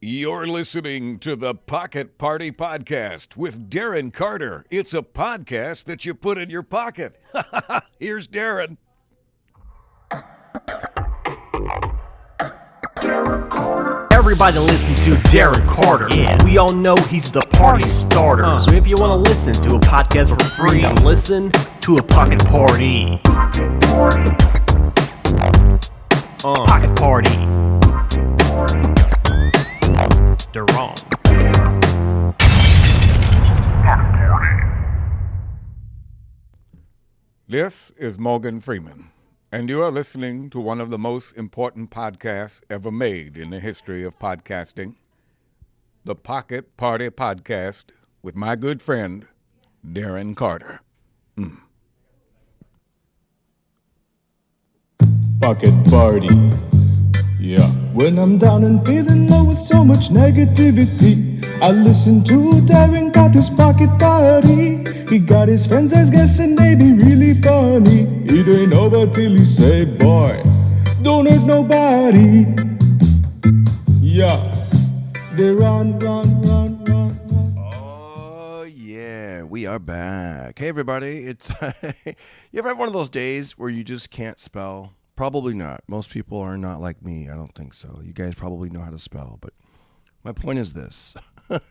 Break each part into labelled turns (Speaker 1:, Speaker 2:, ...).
Speaker 1: You're listening to the Pocket Party Podcast with Darren Carter. It's a podcast that you put in your pocket. Here's Darren.
Speaker 2: Everybody listen to Darren Carter. Yeah. We all know he's the party starter. So if you want to listen to a podcast for free, then listen to a Pocket Party. Pocket Party. Darren.
Speaker 1: This is Morgan Freeman, and you are listening to one of the most important podcasts ever made in the history of podcasting, the Pocket Party Podcast with my good friend, Darren Carter.
Speaker 3: Pocket Party. Yeah. When I'm down and feeling low with so much negativity, I listen to Darren Carter's Pocket Party. He got his friends as guests and they be really funny. It ain't over till he say, boy, don't hurt nobody. Yeah. They run.
Speaker 4: Oh, yeah, we are back. Hey, everybody. It's you ever have one of those days where you just can't spell? Probably not. Most people are not like me. I don't think so. You guys probably know how to spell, but my point is this. Big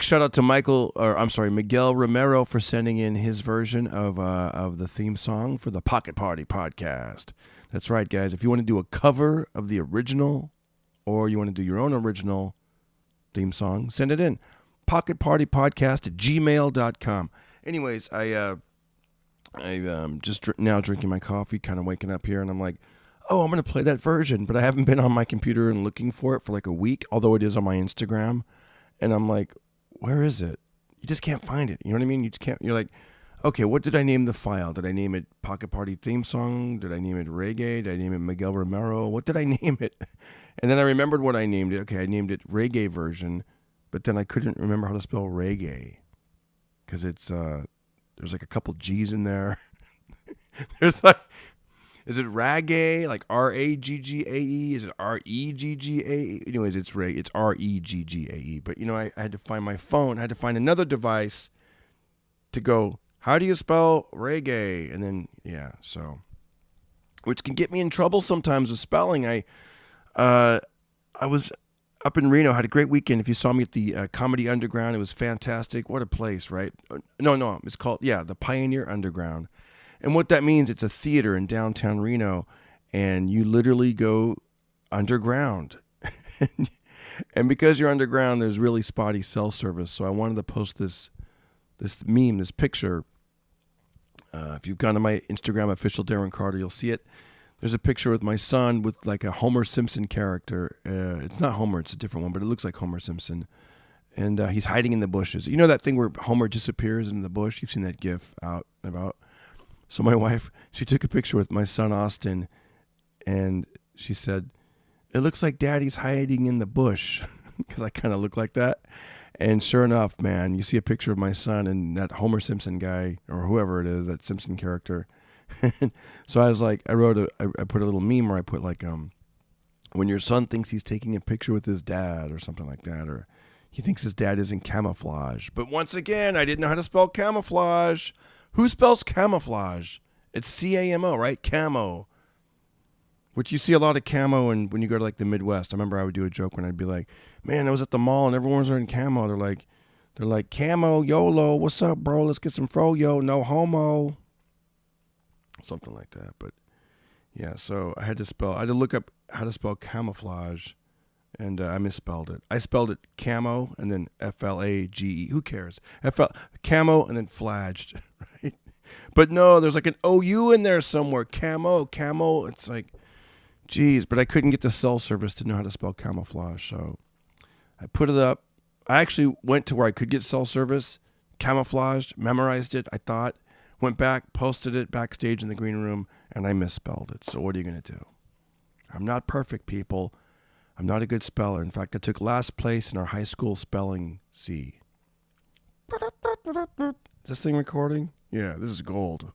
Speaker 4: shout out to Miguel Romero for sending in his version of the theme song for the Pocket Party Podcast. That's right, guys. If you want to do a cover of the original or you want to do your own original theme song, send it in. pocketpartypodcast@gmail.com. Anyways, I'm just now drinking my coffee, kind of waking up here, and I'm like, oh, I'm going to play that version, but I haven't been on my computer and looking for it for like a week, although it is on my Instagram, and I'm like, where is it? You just can't find it. You know what I mean? You just can't. You're like, okay, what did I name the file? Did I name it Pocket Party Theme Song? Did I name it Reggae? Did I name it Miguel Romero? What did I name it? And then I remembered what I named it. Okay, I named it Reggae version, but then I couldn't remember how to spell reggae because it's there's like a couple G's in there. There's like, is it Raggae? Like Ragggae? Is it Reggae? Anyways, it's Reggae. But you know, I had to find my phone. I had to find another device to go, how do you spell reggae? And then, yeah, so, which can get me in trouble sometimes with spelling. I was up in Reno, had a great weekend. If you saw me at the Comedy Underground, it was fantastic. What a place, right? No, it's called, the Pioneer Underground. And what that means, it's a theater in downtown Reno, and you literally go underground. And because you're underground, there's really spotty cell service. So I wanted to post this meme, this picture. If you've gone to my Instagram, official Darren Carter, you'll see it. There's a picture with my son with like a Homer Simpson character. It's not Homer, it's a different one, but it looks like Homer Simpson. And he's hiding in the bushes. You know that thing where Homer disappears in the bush? You've seen that GIF out and about. So my wife, she took a picture with my son Austin, and she said, it looks like Daddy's hiding in the bush, because I kind of look like that. And sure enough, man, you see a picture of my son and that Homer Simpson guy, or whoever it is, that Simpson character. So I was like, I put a little meme where I put like, when your son thinks he's taking a picture with his dad or something like that, or he thinks his dad is in camouflage. But once again, I didn't know how to spell camouflage. Who spells camouflage? It's C-A-M-O, right? Camo. Which you see a lot of camo when you go to like the Midwest. I remember I would do a joke when I'd be like, man, I was at the mall and everyone was wearing camo. They're like, camo, YOLO, what's up, bro? Let's get some fro-yo, no homo. Something like that. But yeah, so I had to look up how to spell camouflage, and I misspelled it. I spelled it camo and then F-L-A-G-E. Who cares? Camo and then flaged, right? But no, there's like an O-U in there somewhere. Camo. It's like, geez, but I couldn't get the cell service to know how to spell camouflage, so I put it up. I actually went to where I could get cell service, camouflaged, memorized it, I thought, went back, posted it backstage in the green room, and I misspelled it. So what are you going to do? I'm not perfect, people. I'm not a good speller. In fact, I took last place in our high school spelling C. Is this thing recording? Yeah, this is gold.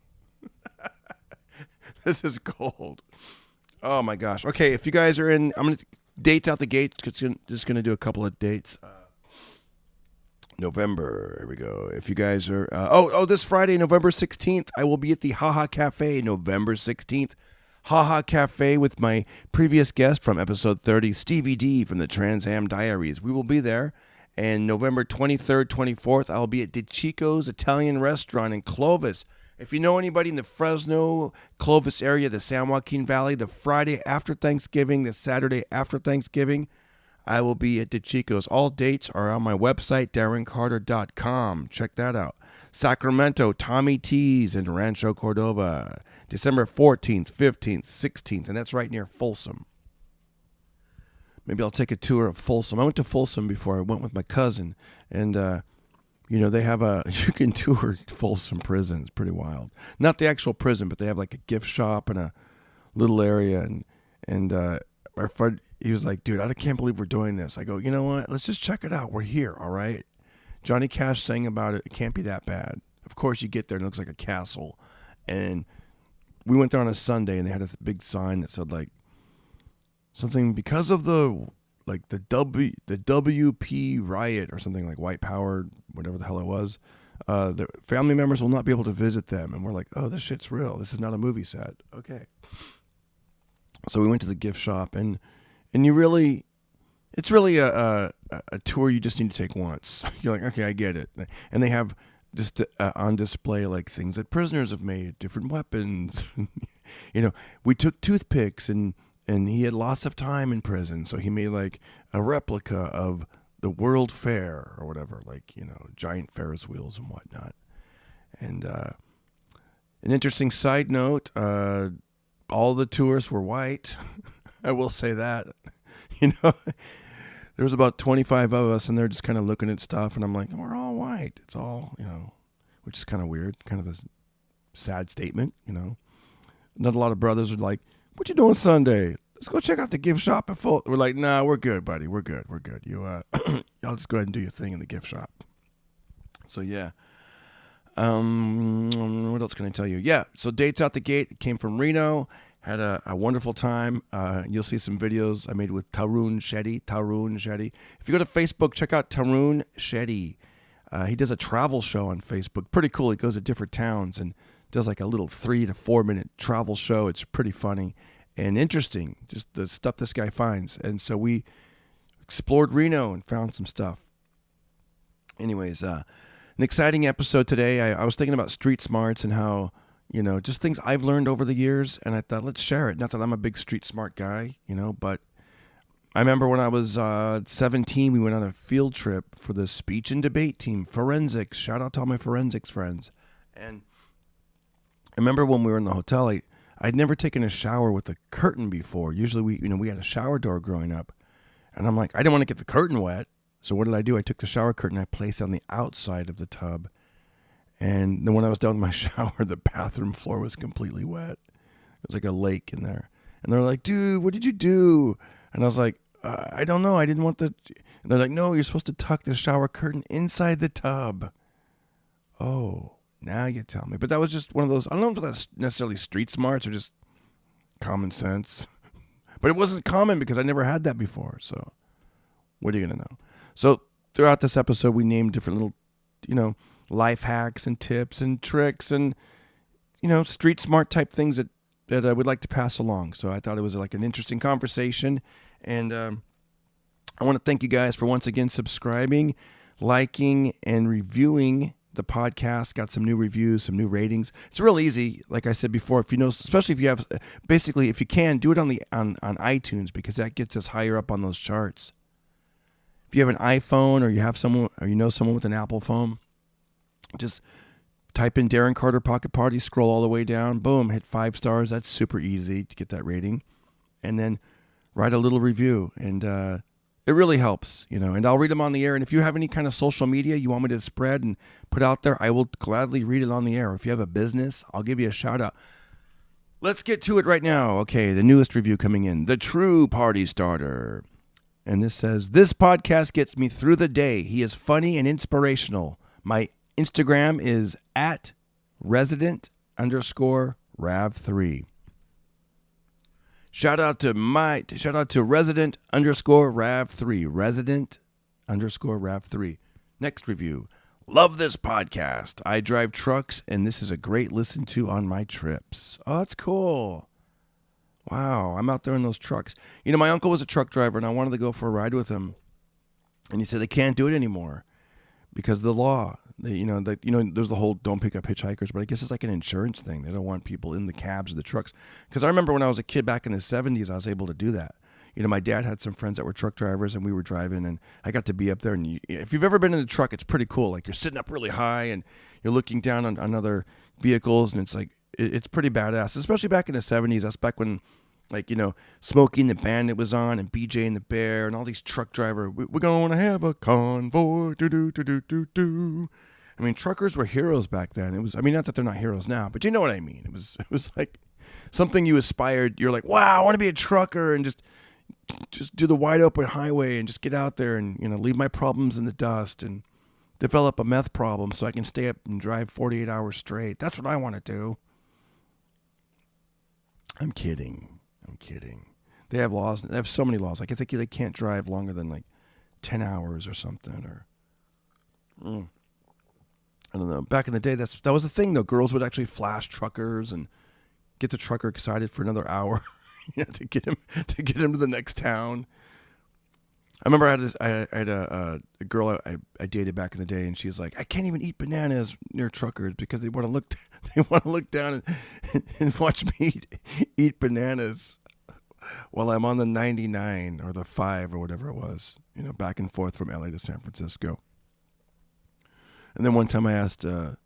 Speaker 4: This is gold. Oh my gosh. Okay, if you guys are in, Dates out the gate. Just going to do a couple of dates. November. Here we go. If you guys are... this Friday, November 16th, I will be at the Haha Cafe, November 16th. Haha Cafe with my previous guest from episode 30, Stevie D from the Trans Am Diaries. We will be there. And November 23rd, 24th, I'll be at DeChico's Italian Restaurant in Clovis. If you know anybody in the Fresno, Clovis area, the San Joaquin Valley, the Friday after Thanksgiving, the Saturday after Thanksgiving, I will be at DeChico's. All dates are on my website, darrencarter.com. Check that out. Sacramento, Tommy T's in Rancho Cordova, December 14th, 15th, 16th, and that's right near Folsom. Maybe I'll take a tour of Folsom. I went to Folsom before. I went with my cousin, and they have you can tour Folsom Prison. It's pretty wild. Not the actual prison, but they have like a gift shop and a little area, and my friend, he was like, dude, I can't believe we're doing this. I go, you know what? Let's just check it out. We're here, all right? Johnny Cash sang about it. It can't be that bad. Of course, you get there and it looks like a castle. And we went there on a Sunday, and they had a big sign that said, like, something because of the WP riot or something, like white power, whatever the hell it was. The family members will not be able to visit them. And we're like, oh, this shit's real. This is not a movie set. Okay. So we went to the gift shop, and it's really a tour you just need to take once. You're like, okay, I get it. And they have just on display like things that prisoners have made, different weapons. We took toothpicks, and he had lots of time in prison, so he made like a replica of the World Fair or whatever, like, giant Ferris wheels and whatnot. And an interesting side note, all the tourists were white. I will say that. There was about 25 of us, and they're just kind of looking at stuff, and I'm like, we're all white. It's all, which is kind of weird, kind of a sad statement, Not a lot of brothers are like, what you doing Sunday? Let's go check out the gift shop at full. We're like, nah, we're good, buddy. We're good. You, y'all just go ahead and do your thing in the gift shop. So, yeah. What else can I tell you? Yeah, so dates out the gate. It came from Reno. Had a wonderful time. You'll see some videos I made with Tarun Shetty. If you go to Facebook, check out Tarun Shetty. He does a travel show on Facebook. Pretty cool. He goes to different towns and does like a little 3 to 4 minute travel show. It's pretty funny and interesting, just the stuff this guy finds. And so we explored Reno and found some stuff. Anyways, an exciting episode today. I was thinking about street smarts and how, just things I've learned over the years, and I thought, let's share it. Not that I'm a big street smart guy, but I remember when I was 17, we went on a field trip for the speech and debate team, forensics. Shout out to all my forensics friends. And I remember when we were in the hotel, I'd never taken a shower with a curtain before. Usually we had a shower door growing up, and I'm like, I didn't want to get the curtain wet. So what did I do? I took the shower curtain, I placed it on the outside of the tub. And then when I was done with my shower, the bathroom floor was completely wet. It was like a lake in there. And they're like, dude, what did you do? And I was like, I don't know. I didn't want the... And they're like, no, you're supposed to tuck the shower curtain inside the tub. Oh, now you tell me. But that was just one of those... I don't know if that's necessarily street smarts or just common sense. But it wasn't common because I never had that before. So what are you going to know? So throughout this episode, we named different little, life hacks and tips and tricks and, street smart type things that I would like to pass along. So I thought it was like an interesting conversation. And I want to thank you guys for once again subscribing, liking, and reviewing the podcast. Got some new reviews, some new ratings. It's real easy. Like I said before, if especially if you have, basically, if you can, do it on iTunes, because that gets us higher up on those charts. If you have an iPhone or you have someone or someone with an Apple phone, just type in Darren Carter Pocket Party, scroll all the way down, boom, hit 5 stars. That's super easy to get that rating. And then write a little review. And it really helps, and I'll read them on the air. And if you have any kind of social media you want me to spread and put out there, I will gladly read it on the air. If you have a business, I'll give you a shout out. Let's get to it right now. Okay, the newest review coming in. The True Party Starter. And this says, this podcast gets me through the day. He is funny and inspirational. My Instagram is @resident_rav3. Shout out to resident_rav3. Resident_rav3. Next review. Love this podcast. I drive trucks, and this is a great listen to on my trips. Oh, that's cool. Wow, I'm out there in those trucks. You know, my uncle was a truck driver, and I wanted to go for a ride with him. And he said they can't do it anymore because of the law. There's the whole don't pick up hitchhikers, but I guess it's like an insurance thing. They don't want people in the cabs of the trucks. Because I remember when I was a kid back in the 70s, I was able to do that. You know, my dad had some friends that were truck drivers, and we were driving, and I got to be up there. And if you've ever been in the truck, it's pretty cool. Like, you're sitting up really high, and you're looking down on other vehicles, and it's like, it's pretty badass. Especially back in the 70s. That's back when, like, you know, Smokey and the Bandit was on, and BJ and the Bear, and all these truck drivers. We're going to have a convoy. Do. I mean, truckers were heroes back then. It was, I mean, not that they're not heroes now, but you know what I mean. It was like something you aspired. You're like, wow, I want to be a trucker and just do the wide open highway and just get out there and, you know, leave my problems in the dust and develop a meth problem so I can stay up and drive 48 hours straight. That's what I want to do. I'm kidding. They have laws. They have so many laws. Like, I think they can't drive longer than like 10 hours or something. Or I don't know. Back in the day, that was the thing, though. Girls would actually flash truckers and get the trucker excited for another hour, to get him to the next town. I remember I had a girl I dated back in the day, and she was like, I can't even eat bananas near truckers because they want to look down and watch me eat bananas while I'm on the 99 or the 5 or whatever it was, you know, back and forth from LA to San Francisco. And then one time I asked, I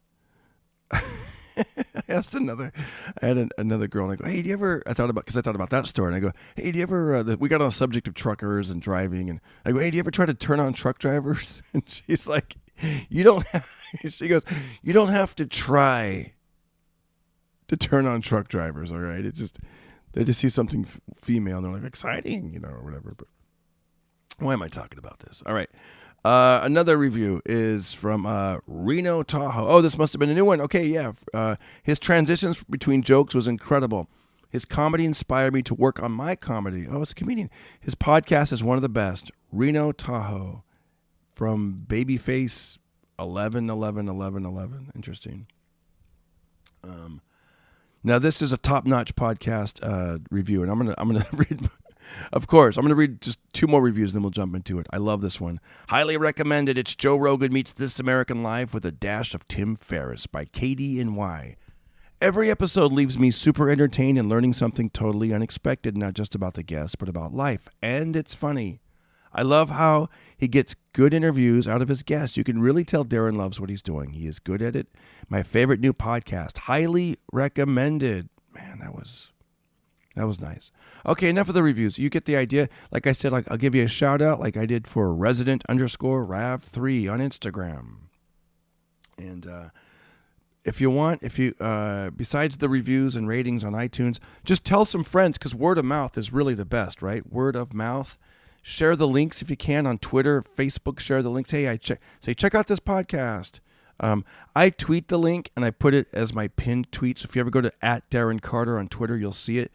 Speaker 4: had another girl, and I go, hey, I thought about that story, and I go, hey, do you ever, we got on the subject of truckers and driving, and I go, hey, do you ever try to turn on truck drivers? And she's like, she goes, you don't have to try to turn on truck drivers, all right? It's just, they just see something female, and they're like, exciting, you know, or whatever. But why am I talking about this? All right. Another review is from Reno Tahoe. Oh, this must have been a new one. Okay, yeah. His transitions between jokes was incredible. His comedy inspired me to work on my comedy. Oh, it's a comedian. His podcast is one of the best. Reno Tahoe from Babyface 11. Interesting. Now this is a top-notch podcast review, and I'm gonna read. Of course, I'm going to read just 2 more reviews, and then we'll jump into it. I love this one. Highly recommended. It's Joe Rogan Meets This American Life with a dash of Tim Ferriss by Katie and Y. Every episode leaves me super entertained and learning something totally unexpected, not just about the guests, but about life. And it's funny. I love how he gets good interviews out of his guests. You can really tell Darren loves what he's doing. He is good at it. My favorite new podcast. Highly recommended. Man, that was nice. Okay, enough of the reviews. You get the idea. Like I said, I'll give you a shout out like I did for resident_rav3 on Instagram. And if you besides the reviews and ratings on iTunes, just tell some friends, because word of mouth is really the best, right? Word of mouth. Share the links if you can on Twitter, Facebook. Share the links. Hey, check out this podcast. I tweet the link and I put it as my pinned tweet. So if you ever go to @Darren Carter on Twitter, you'll see it.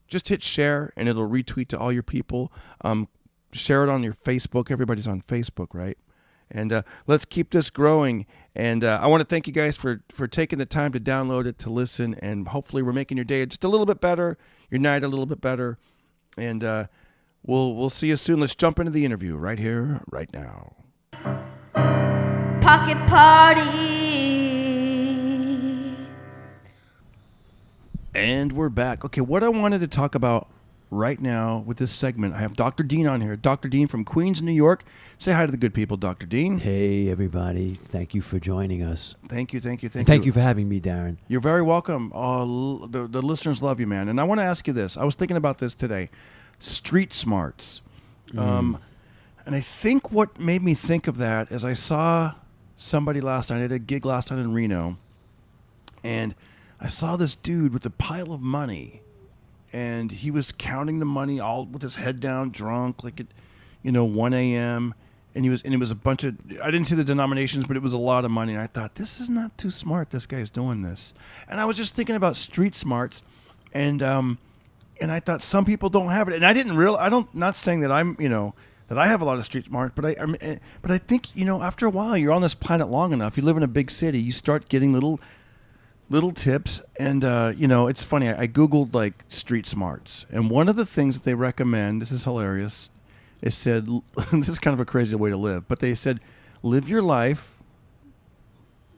Speaker 4: Just hit share and it'll retweet to all your people. Share it on your Facebook. Everybody's on Facebook, right? And let's keep this growing. And I want to thank you guys for taking the time to download it, to listen, and hopefully we're making your day just a little bit better, your night a little bit better. And we'll see you soon. Let's jump into the interview right here, right now.
Speaker 5: Pocket Party.
Speaker 4: And we're back. Okay, what I wanted to talk about right now with this segment, I have Dr. Dean on here. Dr. Dean from Queens, New York. Say hi to the good people, Dr. Dean.
Speaker 6: Hey, everybody. Thank you for joining us.
Speaker 4: Thank you.
Speaker 6: Thank you for having me, Darren.
Speaker 4: You're very welcome. The listeners love you, man. And I want to ask you this. I was thinking about this today. Street smarts. And I think what made me think of that is I saw somebody last night. I did a gig last night in Reno. And I saw this dude with a pile of money. And he was counting the money all with his head down, drunk, like at 1 a.m. And it was a bunch of, I didn't see the denominations, but it was a lot of money. And I thought, this is not too smart. This guy's doing this. And I was just thinking about street smarts. And and I thought some people don't have it, and I didn't realize. Not saying that I'm, that I have a lot of street smart, but I think after a while, you're on this planet long enough. You live in a big city, you start getting little tips, and it's funny. I googled like street smarts, and one of the things that they recommend. This is hilarious. It said this is kind of a crazy way to live, but they said live your life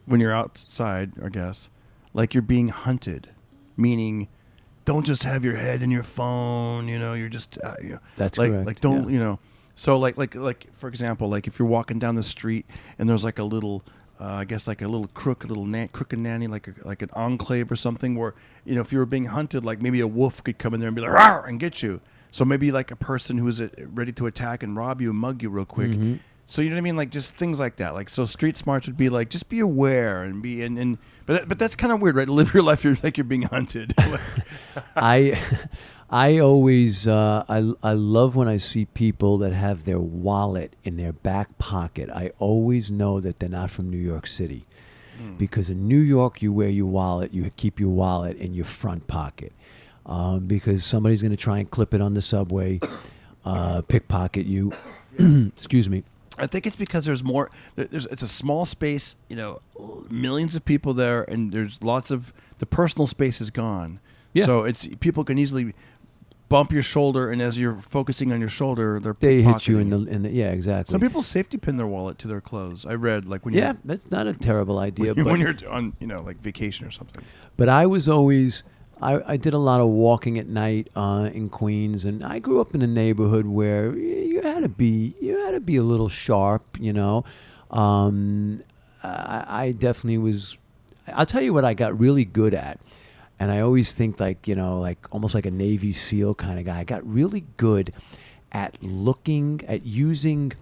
Speaker 4: when you're outside, I guess, like you're being hunted, meaning don't just have your head in your phone. You're just
Speaker 6: That's
Speaker 4: like
Speaker 6: correct.
Speaker 4: like don't So like for example, like if you're walking down the street and there's like a little. I guess like a little crooked nanny, like an enclave or something, where if you were being hunted, like maybe a wolf could come in there and be like "Rawr!" and get you. So maybe like a person who is ready to attack and rob you and mug you real quick.
Speaker 6: Mm-hmm.
Speaker 4: So you know what I mean, like just things like that. Like so, street smarts would be like just be aware and be but that's kind of weird, right? Live your life like you're being hunted.
Speaker 6: I always I love when I see people that have their wallet in their back pocket. I always know that they're not from New York City, because in New York you wear your wallet, you keep your wallet in your front pocket, because somebody's going to try and clip it on the subway, pickpocket you. Excuse me.
Speaker 4: I think it's because there's more. It's a small space, millions of people there, and there's lots of the personal space is gone.
Speaker 6: Yeah.
Speaker 4: So it's people can easily bump your shoulder, and as you're focusing on your shoulder,
Speaker 6: They hit you
Speaker 4: pickpocketing
Speaker 6: in the yeah, exactly.
Speaker 4: Some people safety pin their wallet to their clothes. I read like when
Speaker 6: Yeah, that's not a terrible idea.
Speaker 4: when
Speaker 6: but
Speaker 4: you're on like vacation or something.
Speaker 6: But I was always, I did a lot of walking at night in Queens, and I grew up in a neighborhood where you had to be a little sharp, I definitely was. I'll tell you what I got really good at, and I always think like almost like a Navy SEAL kind of guy. I got really good at using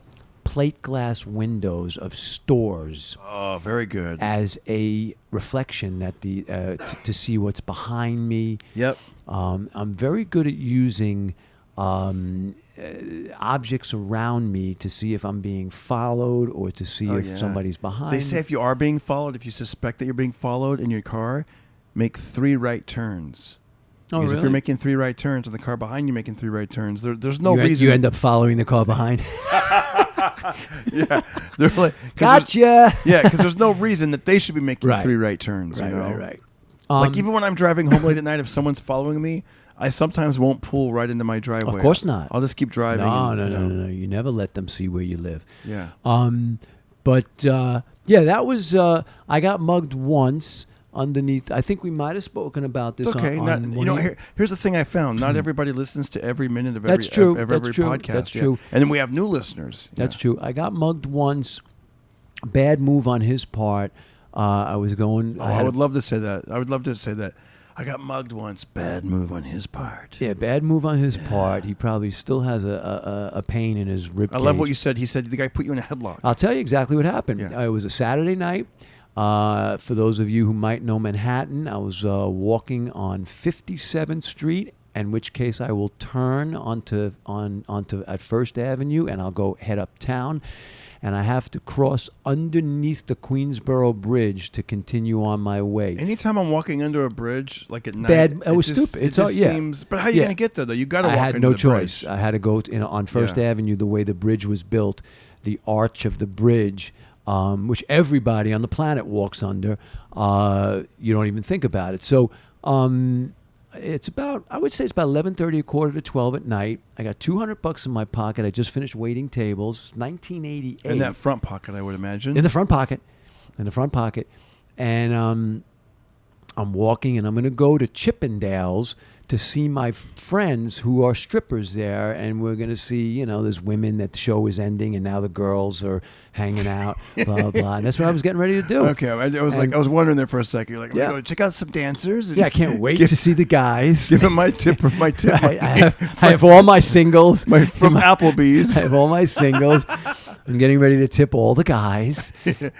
Speaker 6: plate glass windows of stores.
Speaker 4: Oh, very good.
Speaker 6: As a reflection that to see what's behind me.
Speaker 4: Yep.
Speaker 6: I'm very good at using objects around me to see if I'm being followed or to see if somebody's behind.
Speaker 4: They say if you are being followed, if you suspect that you're being followed in your car, make 3 right turns.
Speaker 6: Oh,
Speaker 4: because
Speaker 6: really?
Speaker 4: if you're making 3 right turns and the car behind you making 3 right turns, there's no reason.
Speaker 6: You end up following the car behind.
Speaker 4: Yeah, they're like,
Speaker 6: Gotcha.
Speaker 4: Yeah, because there's no reason that they should be making
Speaker 6: Right.
Speaker 4: 3 right turns.
Speaker 6: Right.
Speaker 4: Like even when I'm driving home late at night, if someone's following me, I sometimes won't pull right into my driveway.
Speaker 6: Of course not.
Speaker 4: I'll just keep driving.
Speaker 6: No. You never let them see where you live.
Speaker 4: Yeah.
Speaker 6: That was. I got mugged once underneath. I think we might have spoken about this.
Speaker 4: It's okay. Here's the thing I found. Not everybody listens to every minute of every
Speaker 6: That's true.
Speaker 4: every
Speaker 6: That's true.
Speaker 4: podcast.
Speaker 6: That's
Speaker 4: yeah.
Speaker 6: true.
Speaker 4: And then we have new listeners.
Speaker 6: That's true. I got mugged once. Bad move on his part. I was going.
Speaker 4: I would love to say that. I would love to say that. I got mugged once. Bad move on his part.
Speaker 6: Yeah, bad move on his part. He probably still has a pain in his rib
Speaker 4: I
Speaker 6: cage.
Speaker 4: love what you said. He said the guy put you in a headlock.
Speaker 6: I'll tell you exactly what happened.
Speaker 4: Yeah.
Speaker 6: It was a Saturday night. For those of you who might know Manhattan, I was walking on 57th Street, in which case I will turn onto at First Avenue, and I'll go head uptown, and I have to cross underneath the Queensboro Bridge to continue on my way.
Speaker 4: Anytime I'm walking under a bridge, like at night,
Speaker 6: Bad. It was stupid.
Speaker 4: It just seems. But how are you going to get there though? You got to walk
Speaker 6: I had
Speaker 4: under
Speaker 6: no
Speaker 4: the
Speaker 6: choice.
Speaker 4: bridge.
Speaker 6: I had to go on First Avenue. The way the bridge was built, the arch of the bridge, which everybody on the planet walks under. You don't even think about it. So it's about, I would say it's about 11:30, 11:45 at night. I got $200 in my pocket. I just finished waiting tables. 1988.
Speaker 4: In that front pocket, I would imagine.
Speaker 6: In the front pocket. And I'm walking, and I'm going to go to Chippendales to see my friends who are strippers there, and we're going to see, there's women that the show is ending, and now the girls are hanging out, blah, blah. And that's what I was getting ready to do.
Speaker 4: Okay, I was wondering there for a second. You're like, I'm going to check out some dancers. And
Speaker 6: Yeah, I can't wait to see the guys.
Speaker 4: Give them my tip.
Speaker 6: I have all my singles.
Speaker 4: From Applebee's.
Speaker 6: I have all my singles. I'm getting ready to tip all the guys.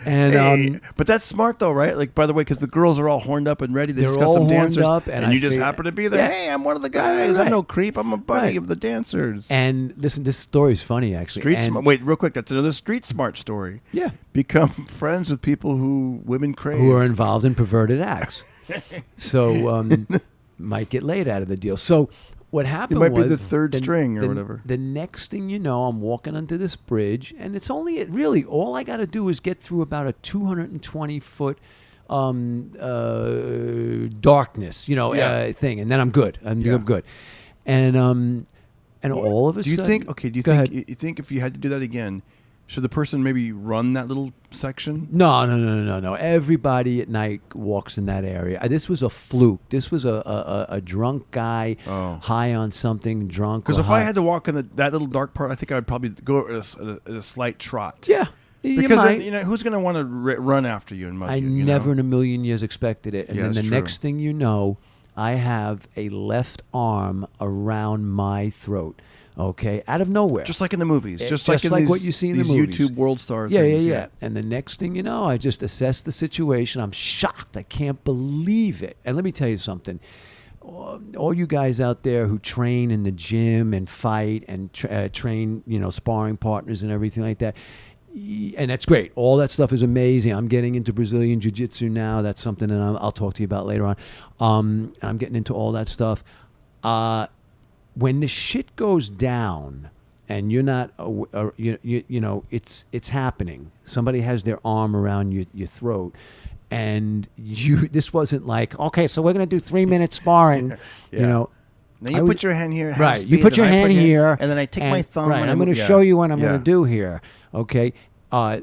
Speaker 6: And
Speaker 4: but that's smart though, right? Like, by the way, because the girls are all horned up and ready. They just got some dancers, and you just happen to be there.
Speaker 6: Yeah.
Speaker 4: Hey, I'm one of the guys.
Speaker 6: Right.
Speaker 4: I'm no creep. I'm a buddy
Speaker 6: Right.
Speaker 4: of the dancers.
Speaker 6: And listen, this story is funny, actually.
Speaker 4: Wait, real quick. That's another street smart story.
Speaker 6: Yeah.
Speaker 4: Become friends with people who women crave.
Speaker 6: Who are involved in perverted acts. So might get laid out of the deal. So what happened
Speaker 4: might be
Speaker 6: was
Speaker 4: the third string or whatever.
Speaker 6: The next thing you know, I'm walking onto this bridge, and it's only really all I got to do is get through about a 220-foot darkness, thing, and then I'm good. I'm good. And all of a sudden,
Speaker 4: you think if you had to do that again, should the person maybe run that little section?
Speaker 6: No. Everybody at night walks in that area. This was a fluke. This was a drunk guy, high on something, drunk.
Speaker 4: Because if I had to walk in that little dark part, I think I would probably go at a slight trot.
Speaker 6: Yeah.
Speaker 4: Because then, who's going to want to run after you and mug you?
Speaker 6: Never in a million years expected it. And then the
Speaker 4: true.
Speaker 6: next thing you know, I have a left arm around my throat. Okay, out of nowhere.
Speaker 4: Just like in the movies. Just
Speaker 6: like
Speaker 4: these,
Speaker 6: what you see in the
Speaker 4: these
Speaker 6: movies.
Speaker 4: YouTube world star
Speaker 6: Yeah,
Speaker 4: things.
Speaker 6: yeah. And the next thing you know, I just assess the situation. I'm shocked. I can't believe it. And let me tell you something. All you guys out there who train in the gym and fight and train, sparring partners and everything like that, and that's great. All that stuff is amazing. I'm getting into Brazilian Jiu-Jitsu now. That's something that I'll talk to you about later on. And I'm getting into all that stuff. When the shit goes down and you're not, it's happening. Somebody has their arm around your throat, and this wasn't like, okay, so we're gonna do 3 minutes sparring,
Speaker 4: Now you put your hand here,
Speaker 6: right? You put your hand here,
Speaker 4: and then I take my thumb.
Speaker 6: Right,
Speaker 4: and
Speaker 6: I'm going to show you what I'm going to do here. Okay,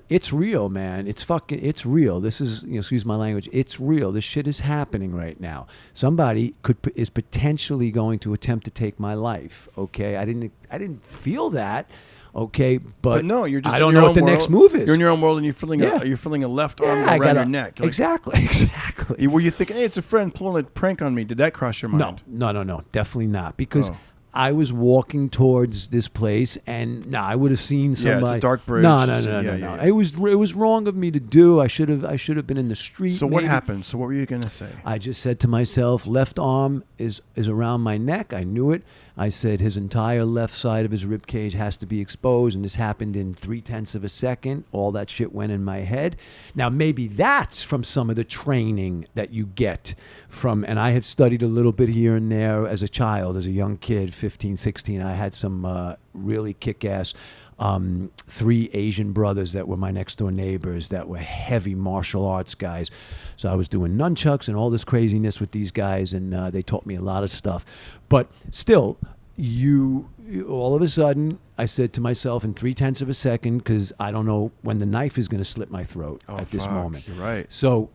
Speaker 6: it's real, man. It's real. This is, excuse my language. It's real. This shit is happening right now. Somebody is potentially going to attempt to take my life. Okay, I didn't feel that. Okay, but
Speaker 4: no, you're just.
Speaker 6: I don't know what the next move is.
Speaker 4: You're in your own world, and you're feeling a left arm around your neck.
Speaker 6: Exactly.
Speaker 4: Were you thinking, hey, it's a friend pulling a prank on me? Did that cross your mind?
Speaker 6: No, definitely not. Because I was walking towards this place, and I would have seen somebody.
Speaker 4: Yeah, it's a dark bridge.
Speaker 6: No. It was wrong of me to do. I should have been in the street.
Speaker 4: So what happened? So what were you gonna say?
Speaker 6: I just said to myself, left arm is around my neck. I knew it. I said his entire left side of his rib cage has to be exposed, and this happened in 0.3 of a second. All that shit went in my head. Now, maybe that's from some of the training that you get from, and I have studied a little bit here and there as a child, as a young kid, 15, 16. I had some really kick-ass 3 Asian brothers that were my next door neighbors that were heavy martial arts guys. So I was doing nunchucks and all this craziness with these guys, and they taught me a lot of stuff. But still, you all of a sudden, I said to myself in 0.3 of a second, because I don't know when the knife is going to slit my throat at this moment.
Speaker 4: You're right.
Speaker 6: So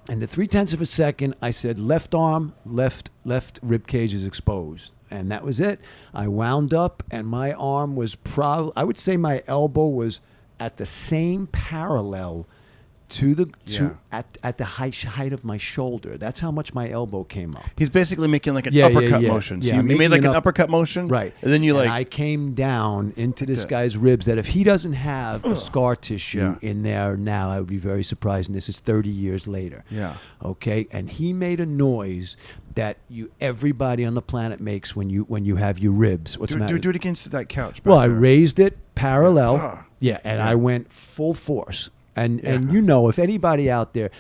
Speaker 6: in the 0.3 of a second, I said left arm, left rib cage is exposed. And that was it. I wound up, and my arm was I would say my elbow was at the same parallel at the height of my shoulder. That's how much my elbow came up.
Speaker 4: He's basically making like an uppercut motion. So you made like an uppercut motion,
Speaker 6: right?
Speaker 4: And then
Speaker 6: I came down into this guy's ribs. That if he doesn't have the scar tissue in there now, I would be very surprised. And this is 30 years later.
Speaker 4: Yeah.
Speaker 6: Okay. And he made a noise that everybody on the planet makes when you have your ribs. What's the matter?
Speaker 4: Do it against that couch.
Speaker 6: Well, I raised it parallel. I went full force. And if anybody out there,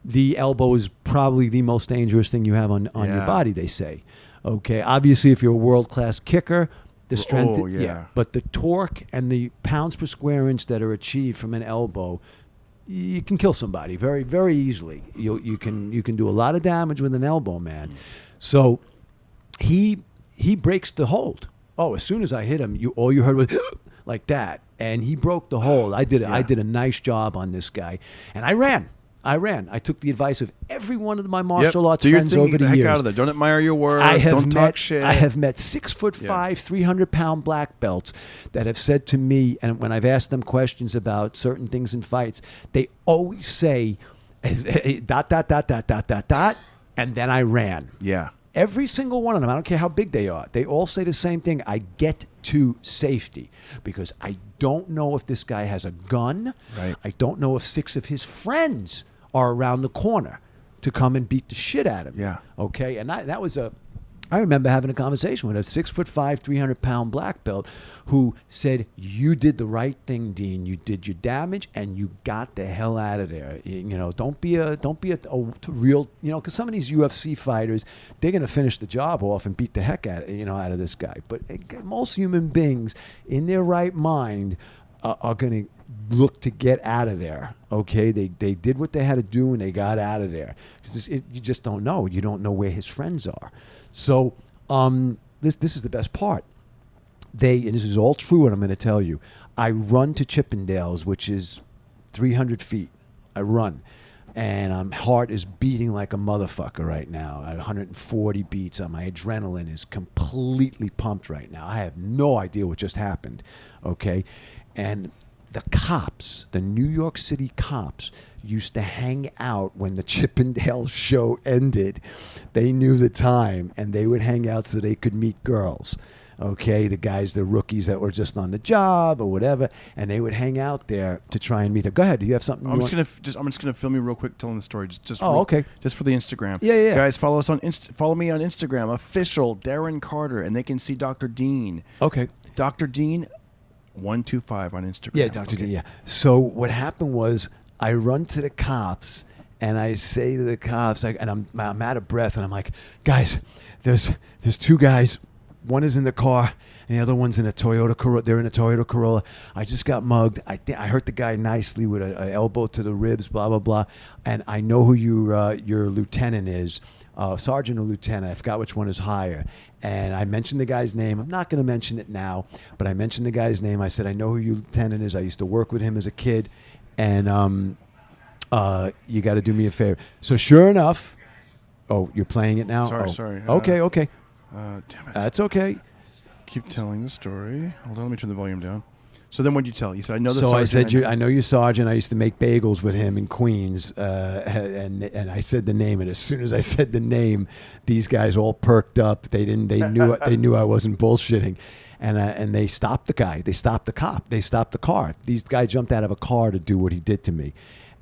Speaker 6: the elbow is probably the most dangerous thing you have on your body, they say. Okay, obviously if you're a world-class kicker, the strength, but the torque and the pounds per square inch that are achieved from an elbow, you can kill somebody very, very easily. You can do a lot of damage with an elbow, man. So he breaks the hold. Oh, as soon as I hit him, all you heard was like that, and he broke the hold. I did a nice job on this guy, and I ran. I took the advice of every one of my martial arts friends over the years.
Speaker 4: Out of there. Don't admire your work. Don't talk shit.
Speaker 6: I have met 6'5", 300-pound black belts that have said to me, and when I've asked them questions about certain things in fights, they always say, ... and then I ran.
Speaker 4: Yeah.
Speaker 6: Every single one of them, I don't care how big they are, they all say the same thing. I get to safety because I don't know if this guy has a gun.
Speaker 4: Right.
Speaker 6: I don't know if 6 of his friends are around the corner to come and beat the shit out of him.
Speaker 4: Yeah.
Speaker 6: Okay. And that was I remember having a conversation with a 6'5", 300-pound black belt who said, "You did the right thing, Dean. You did your damage, and you got the hell out of there. Don't be a real, because some of these UFC fighters, they're gonna finish the job off and beat the heck out of this guy. But most human beings, in their right mind, are gonna look to get out of there. Okay, they did what they had to do and they got out of there because you just don't know. You don't know where his friends are. So this is the best part. And this is all true what I'm going to tell you. I run to Chippendales, which is 300 feet. I run. And my heart is beating like a motherfucker right now at 140 beats. My adrenaline is completely pumped right now. I have no idea what just happened. Okay. And the cops, the New York City cops, used to hang out when the Chippendale show ended. They knew the time, and they would hang out so they could meet girls. Okay, the rookies that were just on the job or whatever, and they would hang out there to try and meet them. Go ahead. Do you have something?
Speaker 4: I'm just gonna film you real quick telling the story.
Speaker 6: Okay.
Speaker 4: Just for the Instagram.
Speaker 6: Yeah.
Speaker 4: Guys, follow me on Instagram, official Darren Carter, and they can see Dr. Dean.
Speaker 6: Okay.
Speaker 4: Dr. Dean 125 on Instagram.
Speaker 6: Yeah, Dr. D, yeah. So what happened was I run to the cops and I say to the cops, I'm out of breath, and I'm like, guys, there's two guys. One is in the car and the other one's in a Toyota Corolla. They're in a Toyota Corolla. I just got mugged. I hurt the guy nicely with an elbow to the ribs, blah, blah, blah. And I know who your lieutenant is. Sergeant or lieutenant, I forgot which one is higher. And I mentioned the guy's name. I'm not going to mention it now, but I mentioned the guy's name. I said, I know who your lieutenant is. I used to work with him as a kid. And you got to do me a favor. So sure enough, you're playing it now?
Speaker 4: Sorry.
Speaker 6: Okay.
Speaker 4: Damn it.
Speaker 6: That's okay.
Speaker 4: Keep telling the story. Hold on, let me turn the volume down. So then what'd you tell? You said, I know the
Speaker 6: sergeant. So I said,
Speaker 4: I
Speaker 6: know you, Sergeant. I used to make bagels with him in Queens. And I said the name. And as soon as I said the name, these guys all perked up. They knew I wasn't bullshitting. And they stopped the guy. They stopped the cop. They stopped the car. These guys jumped out of a car to do what he did to me.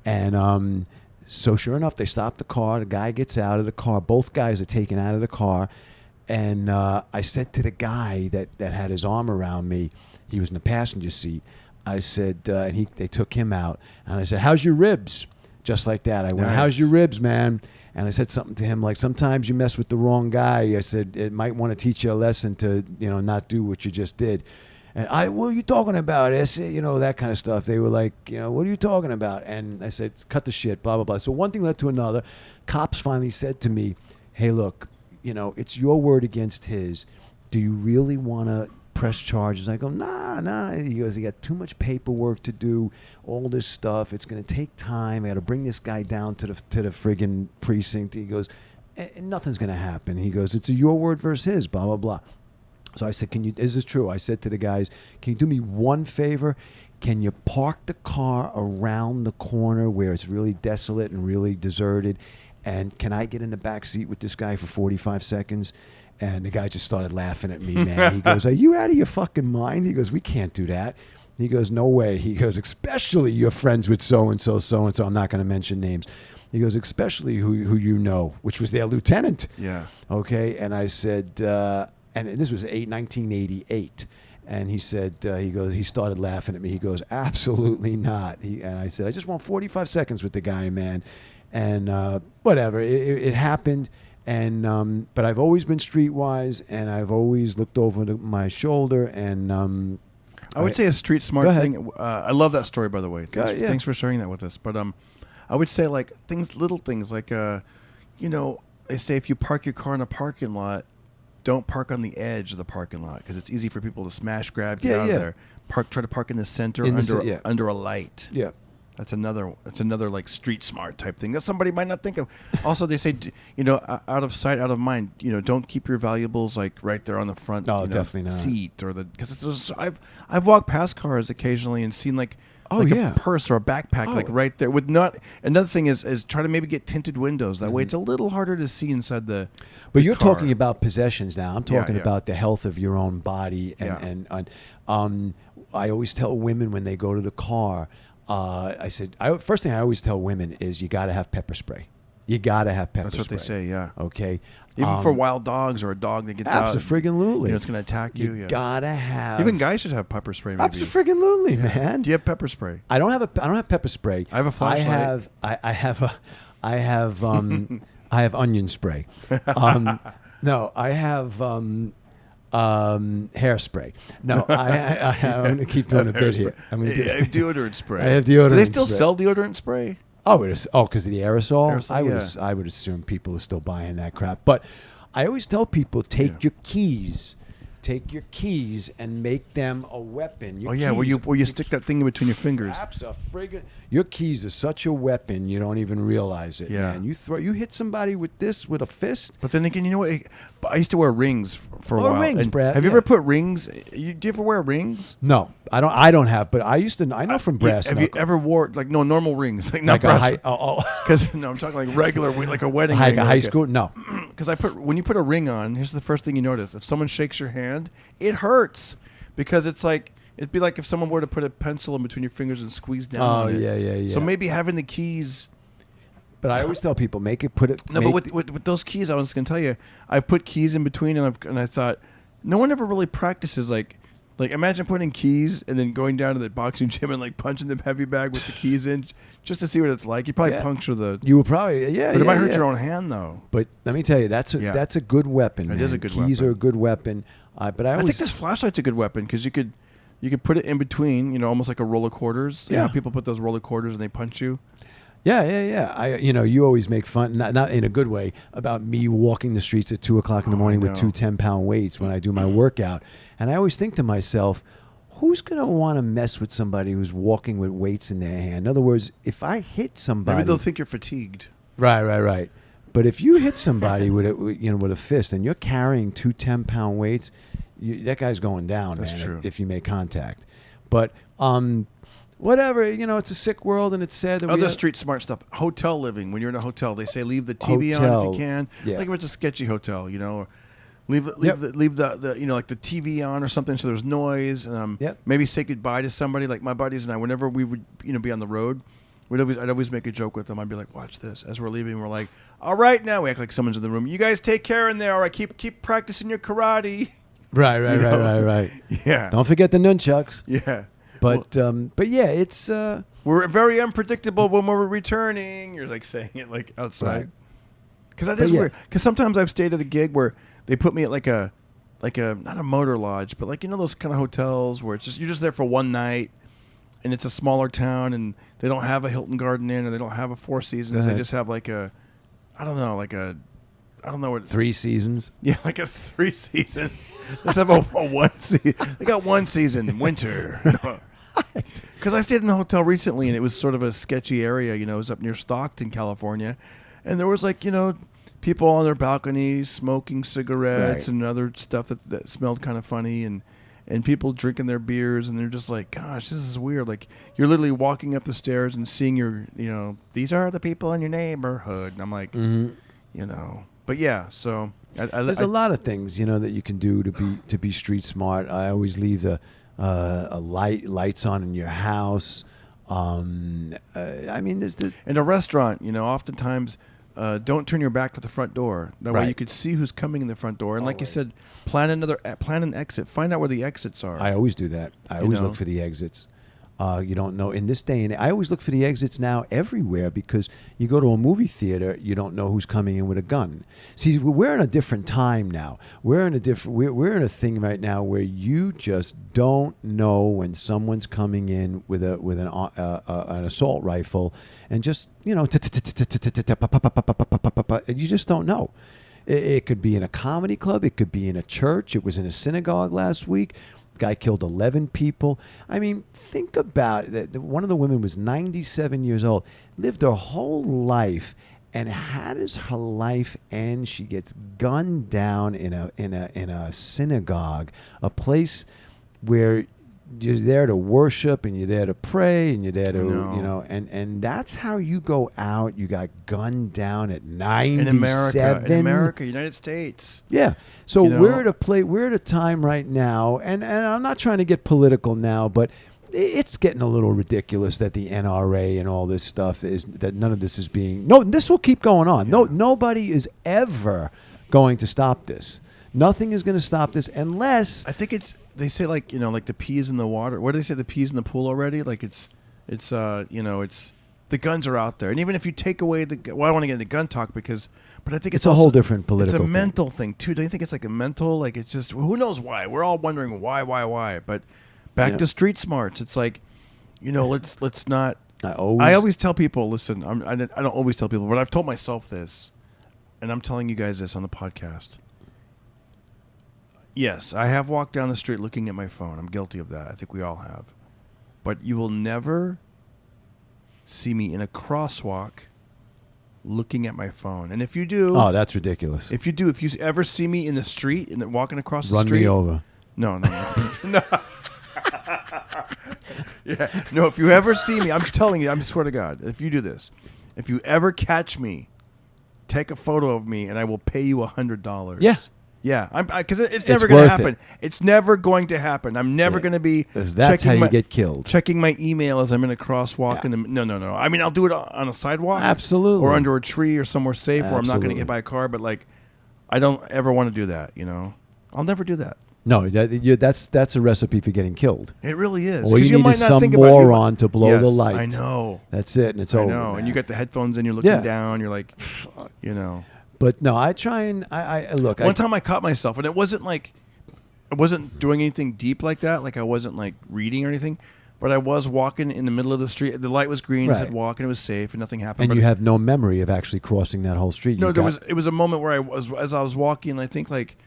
Speaker 6: And so sure enough, they stopped the car. The guy gets out of the car. Both guys are taken out of the car. And I said to the guy that had his arm around me, he was in the passenger seat. I said, they took him out. And I said, how's your ribs? Just like that. I went,
Speaker 4: Nice.
Speaker 6: How's your ribs, man? And I said something to him like, sometimes you mess with the wrong guy. I said, it might want to teach you a lesson to, not do what you just did. And what are you talking about? I said, that kind of stuff. They were like, what are you talking about? And I said, cut the shit, blah, blah, blah. So one thing led to another. Cops finally said to me, hey, look, it's your word against his. Do you really want to press charges? I go, nah. He goes, you got too much paperwork to do, all this stuff. It's going to take time. I got to bring this guy down to the friggin' precinct. He goes, nothing's going to happen. He goes, it's your word versus his, blah, blah, blah. So I said, is this true? I said to the guys, can you do me one favor? Can you park the car around the corner where it's really desolate and really deserted? And can I get in the back seat with this guy for 45 seconds? And the guy just started laughing at me, man. He goes, are you out of your fucking mind? He goes, we can't do that. He goes, no way. He goes, especially you're friends with so-and-so, so-and-so. I'm not going to mention names. He goes, especially who you know, which was their lieutenant.
Speaker 4: Yeah.
Speaker 6: Okay. And I said, and this was 1988. And he said, he started laughing at me. He goes, absolutely not. And I said, I just want 45 seconds with the guy, man. And whatever, it happened. And but I've always been streetwise, and I've always looked over my shoulder. And
Speaker 4: I would say a street smart thing. I love that story, by the way. Thanks for sharing that with us. But I would say like little things like they say if you park your car in a parking lot, don't park on the edge of the parking lot because it's easy for people to smash grab, get out of there. Try to park in the center under a light.
Speaker 6: Yeah.
Speaker 4: That's another like street smart type thing that somebody might not think of. Also, they say, out of sight, out of mind. Don't keep your valuables like right there on the front
Speaker 6: definitely not.
Speaker 4: Seat or because I've walked past cars occasionally and seen a purse or a backpack like right there with not. Another thing is try to maybe get tinted windows. That way, it's a little harder to see inside the.
Speaker 6: But you're talking about possessions now. I'm talking about the health of your own body, and I always tell women when they go to the car. I said, first thing I always tell women is you got to have pepper spray. You gotta have pepper
Speaker 4: That's what
Speaker 6: spray.
Speaker 4: they say. Yeah.
Speaker 6: Okay.
Speaker 4: Even for wild dogs or a dog that gets out,
Speaker 6: Absolutely.
Speaker 4: it's going to attack you.
Speaker 6: You gotta have.
Speaker 4: Even guys should have pepper spray. Maybe.
Speaker 6: Absolutely, man.
Speaker 4: Do you have pepper spray?
Speaker 6: I don't have pepper spray.
Speaker 4: I have a flashlight.
Speaker 6: I have onion spray. No, I have hairspray. No, I'm going to keep doing a bit here.
Speaker 4: I have deodorant spray.
Speaker 6: I have deodorant.
Speaker 4: Do they still
Speaker 6: spray.
Speaker 4: sell deodorant spray?
Speaker 6: Oh, because of the aerosol.
Speaker 4: Aerosol,
Speaker 6: I would assume people are still buying that crap. But I always tell people, take your keys and make them a weapon. Your keys,
Speaker 4: where you stick that thing in between your fingers.
Speaker 6: Your keys are such a weapon you don't even realize it.
Speaker 4: Yeah.
Speaker 6: Man. You hit somebody with this with a fist.
Speaker 4: But then again, you know what? I used to wear rings for a while.
Speaker 6: Rings, Brad.
Speaker 4: Have you ever put rings? Do you ever wear rings?
Speaker 6: No, I don't have. But I used to. I know from brass.
Speaker 4: Have you ever wore normal rings? Not
Speaker 6: like
Speaker 4: brass.
Speaker 6: a high?
Speaker 4: Because no, I'm talking like regular, like a wedding
Speaker 6: like
Speaker 4: ring.
Speaker 6: a high school? No.
Speaker 4: Because when you put a ring on, here's the first thing you notice: if someone shakes your hand, it hurts because it'd be like if someone were to put a pencil in between your fingers and squeeze down. on it.
Speaker 6: Yeah.
Speaker 4: So maybe having the keys.
Speaker 6: But I always tell people,
Speaker 4: But with those keys, I was going to tell you, I put keys in between, and I thought, no one ever really practices like imagine putting keys and then going down to the boxing gym and like punching the heavy bag with the keys in just to see what it's like. You probably puncture the.
Speaker 6: You would probably
Speaker 4: But it might hurt your own hand though.
Speaker 6: But let me tell you, that's a good weapon.
Speaker 4: It is a good
Speaker 6: Keys
Speaker 4: weapon.
Speaker 6: are a good weapon. But I
Speaker 4: think this flashlight's a good weapon because you could put it in between, almost like a roll of quarters.
Speaker 6: Yeah.
Speaker 4: People put those roll of quarters and they punch you.
Speaker 6: Yeah. You always make fun, not in a good way, about me walking the streets at 2:00 in the morning with 2 10-pound weights when I do my workout. And I always think to myself, who's going to want to mess with somebody who's walking with weights in their hand? In other words, if I hit somebody,
Speaker 4: Maybe they'll think you're fatigued.
Speaker 6: Right. But if you hit somebody with a fist and you're carrying 2 10-pound weights, that guy's going down.
Speaker 4: That's
Speaker 6: man,
Speaker 4: true.
Speaker 6: If you make contact. But whatever, it's a sick world, and it's sad that
Speaker 4: Other street smart stuff. Hotel living. When you're in a hotel, they say leave the TV on if you can.
Speaker 6: Yeah.
Speaker 4: Like if it's a sketchy hotel, or leave the like the TV on or something so there's noise. Maybe say goodbye to somebody. Like my buddies and I, whenever we would be on the road, I'd always make a joke with them. I'd be like, watch this. As we're leaving, we're like, all right, now we act like someone's in the room. You guys take care in there. All right, keep practicing your karate.
Speaker 6: Right.
Speaker 4: Yeah.
Speaker 6: Don't forget the nunchucks.
Speaker 4: Yeah.
Speaker 6: But yeah, it's
Speaker 4: we're very unpredictable when we're returning. You're like saying it like outside. Because that is weird. Because sometimes I've stayed at a gig where they put me at like a not a motor lodge, but like those kind of hotels where it's just you're just there for one night, and it's a smaller town, and they don't have a Hilton Garden Inn, or they don't have a Four Seasons. They just have like a, I don't know what
Speaker 6: 3 seasons.
Speaker 4: Yeah, like a 3 seasons. Let's have a 1 season. They got 1 season, winter. Because I stayed in a hotel recently, and it was sort of a sketchy area. It was up near Stockton, California, and there was like people on their balconies smoking cigarettes and other stuff that smelled kind of funny, and people drinking their beers, and they're just like, gosh, this is weird. Like you're literally walking up the stairs and seeing your, these are the people in your neighborhood, and I'm like, But yeah, so
Speaker 6: there's a lot of things that you can do to be street smart. I always leave the lights on in your house. There's this
Speaker 4: in a restaurant. Oftentimes, don't turn your back to the front door. That way you could see who's coming in the front door. And like you said, plan an exit. Find out where the exits are.
Speaker 6: I always do that. I always look for the exits. You don't know in this day and I always look for the exits now everywhere because you go to a movie theater, you don't know who's coming in with a gun. See, we're in a different time now. We're in a thing right now where you just don't know when someone's coming in with an assault rifle and just you just don't know. It could be in a comedy club. It could be in a church. It was in a synagogue last week. Guy killed 11 people. I mean, think about it. One of the women was 97 years old, lived her whole life, and how does her life end? She gets gunned down in a synagogue, a place where you're there to worship and you're there to pray and you're there to and that's how you go out. You got gunned down at 97
Speaker 4: in America, United States.
Speaker 6: Yeah. So we're at a time right now, and I'm not trying to get political now, but it's getting a little ridiculous that the NRA and all this stuff is that none of this is being. No, this will keep going on. No, nobody is ever going to stop this. Nothing is going to stop this unless.
Speaker 4: I think they say like the peas in the water. What do they say? The peas in the pool already? Like it's the guns are out there, and even if you take away I don't want to get into gun talk but I think
Speaker 6: it's a whole different political.
Speaker 4: It's a mental thing too. Don't you think it's like a mental? Like it's just who knows why? We're all wondering why. But back to street smarts. It's like, let's not. I always tell people. Listen, I don't always tell people, but I've told myself this, and I'm telling you guys this on the podcast. Yes, I have walked down the street looking at my phone. I'm guilty of that. I think we all have. But you will never see me in a crosswalk looking at my phone. And if you do...
Speaker 6: Oh, that's ridiculous.
Speaker 4: If you ever see me in the street and walking across the
Speaker 6: Run
Speaker 4: street...
Speaker 6: me over.
Speaker 4: No. No. Yeah. No, if you ever see me, I'm telling you, I swear to God, if you do this, if you ever catch me, take a photo of me and I will pay you $100.
Speaker 6: Yeah.
Speaker 4: Yeah, because it's never going to happen. It's never going to happen. I'm never going to be.
Speaker 6: That's how you get killed.
Speaker 4: Checking my email as I'm in a crosswalk.
Speaker 6: Yeah.
Speaker 4: No. I mean, I'll do it on a sidewalk,
Speaker 6: absolutely,
Speaker 4: or under a tree or somewhere safe where I'm not going to
Speaker 6: Absolutely.
Speaker 4: get hit by a car. But like, I don't ever want to do that. I'll never do that.
Speaker 6: No, that's a recipe for getting killed.
Speaker 4: It really is.
Speaker 6: All you need is some moron to blow the light.
Speaker 4: I know.
Speaker 6: That's it, and it's over.
Speaker 4: I know,
Speaker 6: man.
Speaker 4: and you got the headphones and you're looking down. You're like,
Speaker 6: But no, I try and I look.
Speaker 4: One time I caught myself, and it wasn't like I wasn't doing anything deep like that. Like I wasn't like reading or anything, but I was walking in the middle of the street. The light was green.
Speaker 6: Right.
Speaker 4: I said walk, and it was safe, and nothing happened.
Speaker 6: And you have no memory of actually crossing that whole street.
Speaker 4: No, it was a moment where as I was walking, I think like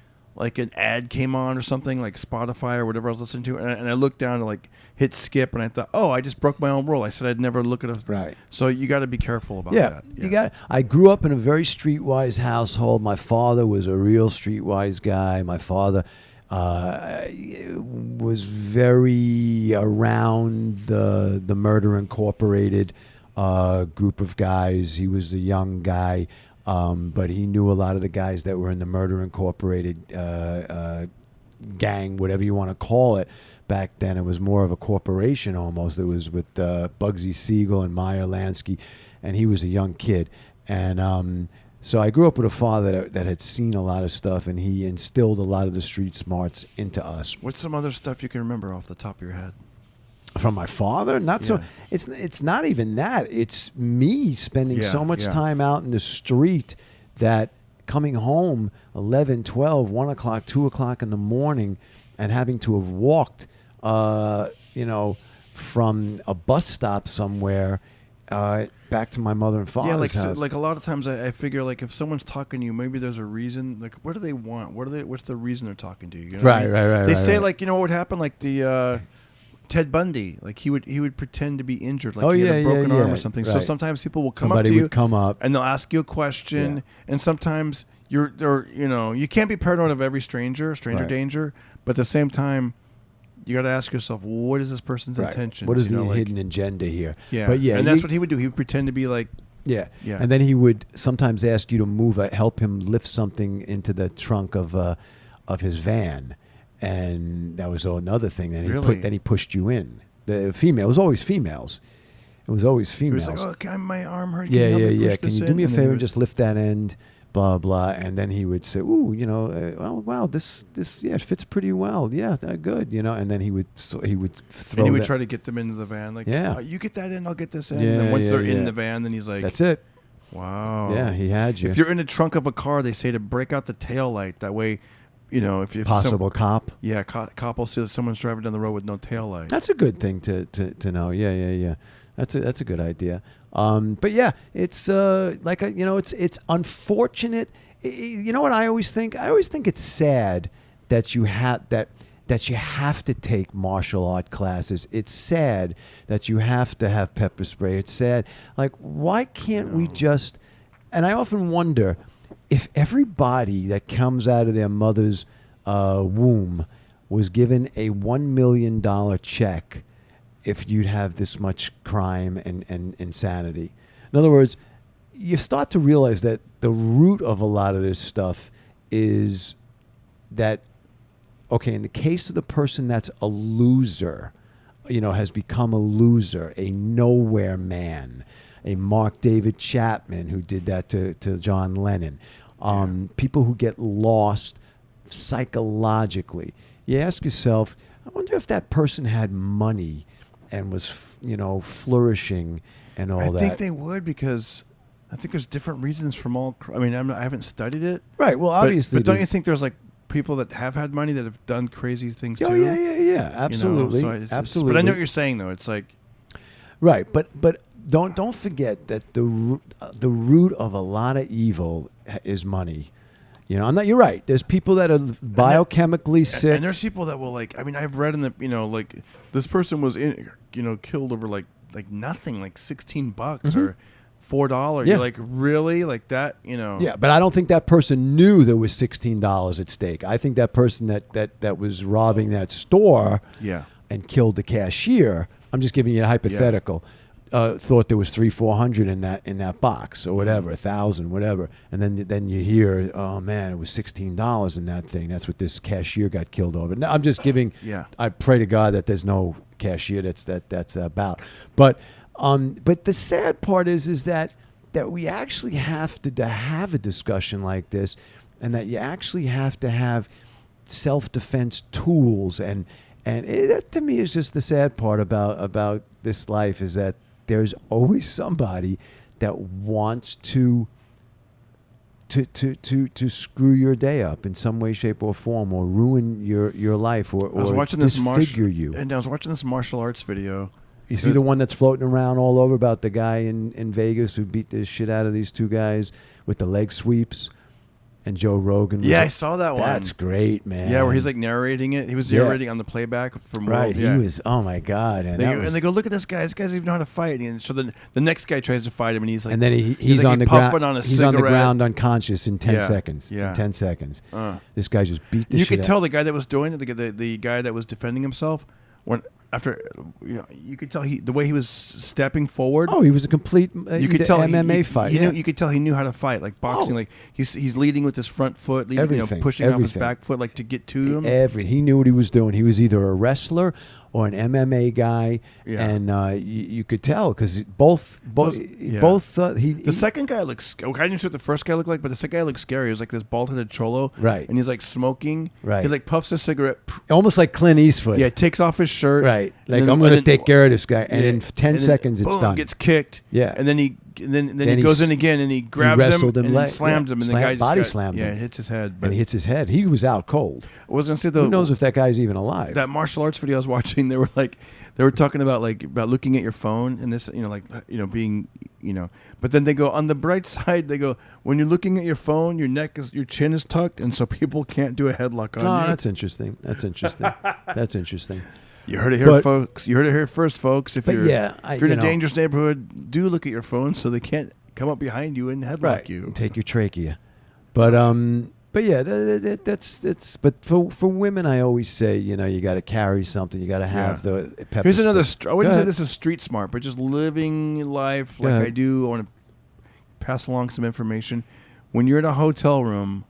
Speaker 4: an ad came on or something, like Spotify or whatever I was listening to, and I looked down to like hit skip, and I thought, oh, I just broke my own rule. I said I'd never look at a
Speaker 6: right.
Speaker 4: So you got to be careful about that. Yeah,
Speaker 6: you got. I grew up in a very streetwise household. My father was a real streetwise guy. My father was very around the Murder Incorporated group of guys. He was a young guy. But he knew a lot of the guys that were in the Murder Incorporated gang, whatever you want to call it. Back then, it was more of a corporation almost. It was with Bugsy Siegel and Meyer Lansky, and he was a young kid. And so I grew up with a father that had seen a lot of stuff, and he instilled a lot of the street smarts into us.
Speaker 4: What's some other stuff you can remember off the top of your head?
Speaker 6: From my father? Not so. It's not even that. It's me spending so much time out in the street that coming home 11, 12, 1 o'clock, 2 o'clock in the morning and having to have walked, from a bus stop somewhere back to my mother and father's house.
Speaker 4: Like a lot of times I figure like if someone's talking to you, maybe there's a reason. Like what do they want? What's the reason they're talking to you? You know
Speaker 6: right.
Speaker 4: They say like, what would happen? Like the... Ted Bundy, like he would pretend to be injured, like he had a broken arm or something. Right. So sometimes people will come up to you, and they'll ask you a question, and sometimes you can't be paranoid of every stranger danger, but at the same time, you got to ask yourself, what is this person's intention?
Speaker 6: What is the hidden agenda here?
Speaker 4: Yeah,
Speaker 6: but
Speaker 4: and that's what he would do. He would pretend to be like,
Speaker 6: yeah, and then he would sometimes ask you to help him lift something into the trunk of his van. And that was another thing. Then he pushed you in. The female, it was always females. It was always females.
Speaker 4: It was like, oh, my arm hurt.
Speaker 6: Yeah. Can you do me a favor and just lift that end? Blah blah. And then he would say, "Ooh, wow, this fits pretty well. Yeah, good. And then he would throw.
Speaker 4: And he would try to get them into the van. Like, you get that in, I'll get this in. And then once they're in the van, then he's like,
Speaker 6: that's it.
Speaker 4: Wow.
Speaker 6: Yeah, he had you.
Speaker 4: If you're in the trunk of a car, they say to break out the tail light. That way. If
Speaker 6: possible cop.
Speaker 4: Yeah, cop will see that someone's driving down the road with no tail light.
Speaker 6: That's a good thing to know. Yeah. That's a good idea. But yeah, it's it's unfortunate. You know what I always think? I always think it's sad that you have to take martial art classes. It's sad that you have to have pepper spray. It's sad. Like, why can't we just? And I often wonder. If everybody that comes out of their mother's womb was given a $1 million check, if you'd have this much crime and insanity. In other words, you start to realize that the root of a lot of this stuff is that, okay, in the case of the person that's a loser, has become a loser, a nowhere man, a Mark David Chapman who did that to John Lennon. People who get lost psychologically. You ask yourself, I wonder if that person had money and was, flourishing and all that.
Speaker 4: I think they would, because I think there's different reasons from all. I mean, I haven't studied it.
Speaker 6: Right. Well, obviously.
Speaker 4: But don't you think there's like people that have had money that have done crazy things too?
Speaker 6: Oh, yeah. Absolutely. Absolutely.
Speaker 4: But I know what you're saying, though. It's like.
Speaker 6: Right. But don't forget that the root of a lot of evil is money. You're right. There's people that are biochemically sick.
Speaker 4: And there's people that will I've read in the, this person was killed over like nothing, like $16 or $4.
Speaker 6: Yeah.
Speaker 4: You're like, really? Like that,
Speaker 6: Yeah, but I don't think that person knew there was $16 at stake. I think that person that was robbing that store and killed the cashier, I'm just giving you a hypothetical, thought there was $300-400 in that box or whatever, 1,000, whatever, and then you hear, oh man, it was $16 in that thing. That's what this cashier got killed over. Now, I'm just giving. I pray to God that there's no cashier that's about. But the sad part is that we actually have to have a discussion like this, and that you actually have to have self-defense tools, and that to me is just the sad part about this life, is that there's always somebody that wants to screw your day up in some way, shape, or form, or ruin your life, or
Speaker 4: I was watching
Speaker 6: disfigure you.
Speaker 4: And I was watching this martial arts video.
Speaker 6: You see the one that's floating around all over about the guy in Vegas who beat the shit out of these two guys with the leg sweeps, and Joe Rogan.
Speaker 4: I saw that one.
Speaker 6: That's great, man.
Speaker 4: Yeah, where he's like narrating it. He was narrating on the playback from
Speaker 6: right.
Speaker 4: World.
Speaker 6: He was. Oh my God! And
Speaker 4: they go, look at this guy. This guy doesn't even know how to fight. And so the next guy tries to fight him, and he's like,
Speaker 6: and then he's on the ground.
Speaker 4: He's
Speaker 6: on the ground unconscious in 10 seconds.
Speaker 4: Yeah.
Speaker 6: In 10 seconds. This guy just beat the shit.
Speaker 4: You could tell the guy that was doing it, the guy that was defending himself, you could tell the way he was stepping forward.
Speaker 6: Oh, he was a complete
Speaker 4: you could tell
Speaker 6: MMA fight.
Speaker 4: You could tell he knew how to fight, like boxing. Like he's leading with his front foot, pushing off his back foot, like to get to him.
Speaker 6: He knew what he was doing. He was either a wrestler or an MMA guy, and you could tell because both. The
Speaker 4: second guy looks. I didn't know what the first guy looked like, but the second guy looked scary. He was like this bald-headed cholo,
Speaker 6: right?
Speaker 4: And he's like smoking,
Speaker 6: right?
Speaker 4: He like puffs a cigarette,
Speaker 6: almost like Clint Eastwood.
Speaker 4: Yeah, takes off his shirt,
Speaker 6: right? Like I'm going to take care of this guy, and in 10 seconds it's done.
Speaker 4: Gets kicked, and then he goes in again and he grabs him and slams him, and the guy just
Speaker 6: slammed him.
Speaker 4: Yeah, hits his head.
Speaker 6: And he hits his head. He was out cold.
Speaker 4: I was gonna say though,
Speaker 6: who knows if that guy's even alive?
Speaker 4: That martial arts video I was watching, they were talking about looking at your phone and this, being, but then they go on the bright side. They go, when you're looking at your phone, your chin is tucked, and so people can't do a headlock on you.
Speaker 6: Oh, that's interesting. That's interesting.
Speaker 4: You heard it here, folks. You heard it here first, folks. If you're in a dangerous neighborhood, do look at your phone so they can't come up behind you and headlock you.
Speaker 6: Take your trachea. But yeah, that's. But for women, I always say, you got to carry something. You got to have the pepper.
Speaker 4: Here's another. I wouldn't say this is street smart, but just living life like I do. I want to pass along some information. When you're in a hotel room,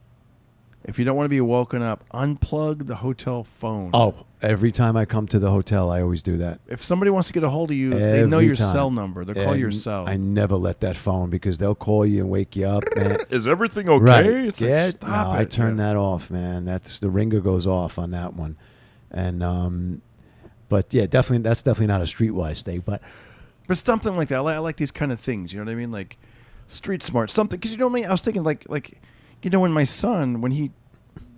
Speaker 4: if you don't want to be woken up, unplug the hotel phone.
Speaker 6: Oh, every time I come to the hotel, I always do that.
Speaker 4: If somebody wants to get a hold of you, they know your cell number. They'll call your cell.
Speaker 6: I never let that phone because they'll call you and wake you up. Man.
Speaker 4: Is everything okay?
Speaker 6: Right.
Speaker 4: It's stop it.
Speaker 6: I turn that off, man. That's the ringer goes off on that one. And but yeah, that's definitely not a streetwise thing. But
Speaker 4: something like that. I like these kind of things. You know what I mean? Like street smart something. Because I was thinking like when my son, when he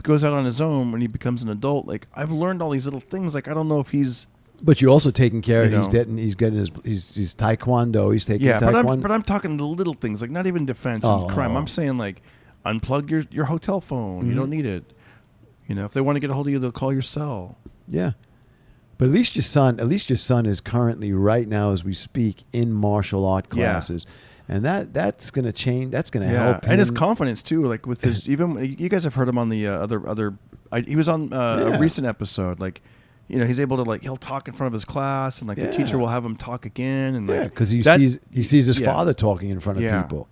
Speaker 4: goes out on his own, when he becomes an adult, like I've learned all these little things. Like I don't know if he's.
Speaker 6: But you're also taking care of. He's getting his taekwondo. He's taking taekwondo.
Speaker 4: But I'm talking the little things, like not even defense and crime. I'm saying like unplug your hotel phone. Mm-hmm. You don't need it. If they want to get a hold of you, they'll call your cell.
Speaker 6: Yeah. But at least your son is currently right now as we speak in martial art classes. Yeah. And that's going to change. That's going to help him.
Speaker 4: And his confidence too. Like with his, even you guys have heard him on the he was on a recent episode. Like, he's able to he'll talk in front of his class, and the teacher will have him talk again. And
Speaker 6: because he sees his father talking in front of people.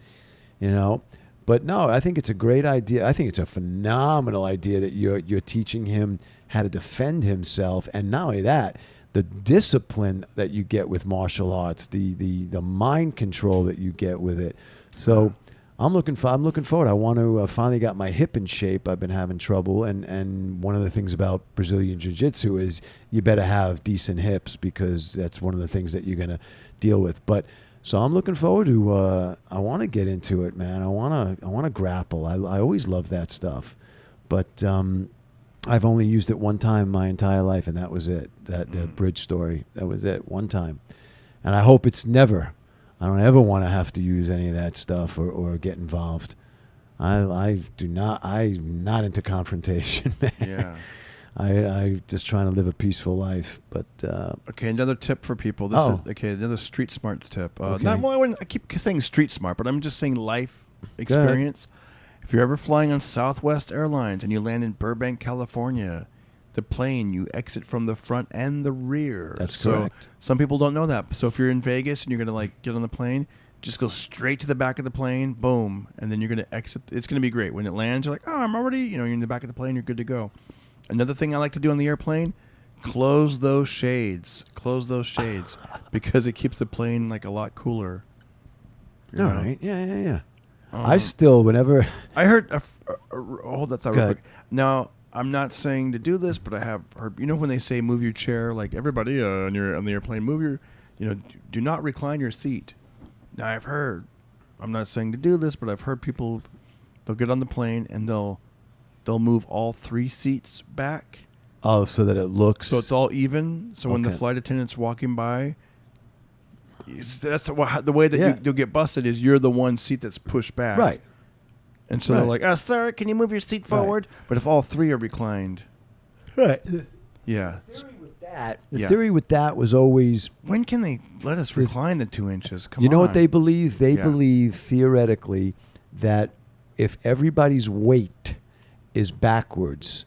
Speaker 6: But no, I think it's a great idea. I think it's a phenomenal idea that you're teaching him how to defend himself, and not only that, the discipline that you get with martial arts, the mind control that you get with it. So I'm looking forward. I want to finally got my hip in shape. I've been having trouble, and one of the things about Brazilian Jiu-Jitsu is you better have decent hips, because that's one of the things that you're going to deal with. But so I'm looking forward to. I want to get into it, man. I want to grapple. I always love that stuff, but I've only used it one time my entire life, and that was it. The bridge story. That was it, one time, and I hope it's never. I don't ever want to have to use any of that stuff or get involved. I do not. I'm not into confrontation, man.
Speaker 4: Yeah.
Speaker 6: I just trying to live a peaceful life. But
Speaker 4: okay, another tip for people. This is another street smart tip.
Speaker 6: Okay.
Speaker 4: I keep saying street smart, but I'm just saying life experience. If you're ever flying on Southwest Airlines and you land in Burbank, California, the plane, you exit from the front and the rear.
Speaker 6: That's correct.
Speaker 4: Some people don't know that. So if you're in Vegas and you're going to get on the plane, just go straight to the back of the plane, boom, and then you're going to exit. It's going to be great. When it lands, you're like, oh, I'm already, you're in the back of the plane, you're good to go. Another thing I like to do on the airplane, close those shades. Close those shades because it keeps the plane a lot cooler.
Speaker 6: All right. Yeah. I still, whenever...
Speaker 4: I heard... hold that thought real quick. Now, I'm not saying to do this, but I have heard... when they say move your chair, everybody on the airplane, move your... do not recline your seat. Now, I've heard... I'm not saying to do this, but I've heard people... They'll get on the plane and they'll move all 3 seats back.
Speaker 6: Oh, so that it looks...
Speaker 4: So it's all even. So when the flight attendant's walking by... That's the way that you'll get busted is you're the one seat that's pushed back.
Speaker 6: Right.
Speaker 4: And so they're like, sir, can you move your seat forward? Right. But if all 3 are reclined.
Speaker 6: Right.
Speaker 4: Yeah.
Speaker 6: The theory with that was always...
Speaker 4: When can they let us recline the 2 inches? Come on.
Speaker 6: You know what they believe? They believe theoretically that if everybody's weight is backwards,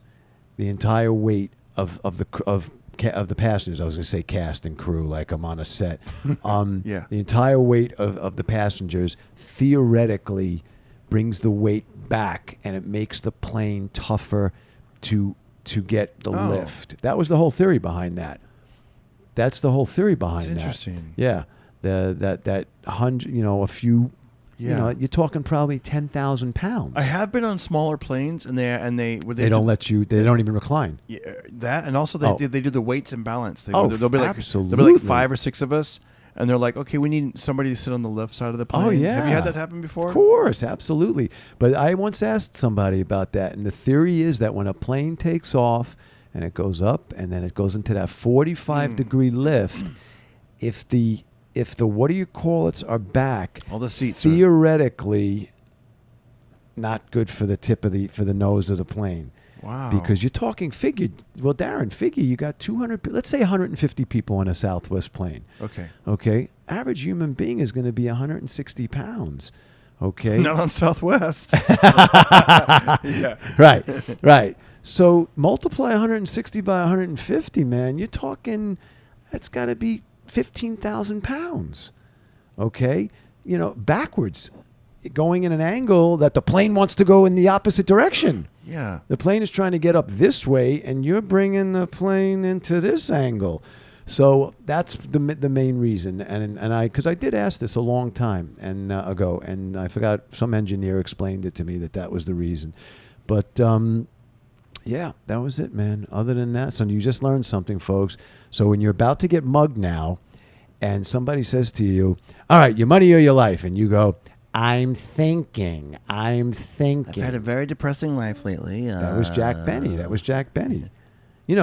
Speaker 6: the entire weight of the passengers, I was going to say cast and crew, like I'm on a set. The entire weight of the passengers theoretically brings the weight back, and it makes the plane tougher to get the lift. That was the whole theory behind that. That's the whole theory behind that.
Speaker 4: Interesting.
Speaker 6: Yeah, that 100, a few.
Speaker 4: Yeah.
Speaker 6: You're talking probably 10,000 pounds.
Speaker 4: I have been on smaller planes, and they
Speaker 6: don't let you. They don't even recline.
Speaker 4: Yeah, that, and also they do the weights and balance.
Speaker 6: There'll
Speaker 4: be
Speaker 6: absolutely.
Speaker 4: There'll be 5 or 6 of us, and they're like, okay, we need somebody to sit on the left side of the plane.
Speaker 6: Oh yeah.
Speaker 4: Have you had that happen before?
Speaker 6: Of course, absolutely. But I once asked somebody about that, and the theory is that when a plane takes off and it goes up, and then it goes into that 45-degree lift, if the are back,
Speaker 4: all the seats
Speaker 6: theoretically not good for the tip of for the nose of the plane.
Speaker 4: Wow.
Speaker 6: Because you're talking Darren, you got 200, let's say 150 people on a Southwest plane. Okay. Average human being is going to be 160 pounds. Okay.
Speaker 4: Not on Southwest.
Speaker 6: Yeah. Right. So multiply 160 by 150, man. You're talking, that's got to be 15,000 pounds. Okay. Backwards, going in an angle that the plane wants to go in the opposite direction.
Speaker 4: Yeah.
Speaker 6: The plane is trying to get up this way, and you're bringing the plane into this angle. So that's the main reason. And because I did ask this a long time ago, and I forgot, some engineer explained it to me that was the reason. But yeah, that was it, man. Other than that, so you just learned something, folks. So when you're about to get mugged now, and somebody says to you, all right, your money or your life, and you go, I'm thinking.
Speaker 4: I've had a very depressing life lately.
Speaker 6: That was Jack Benny.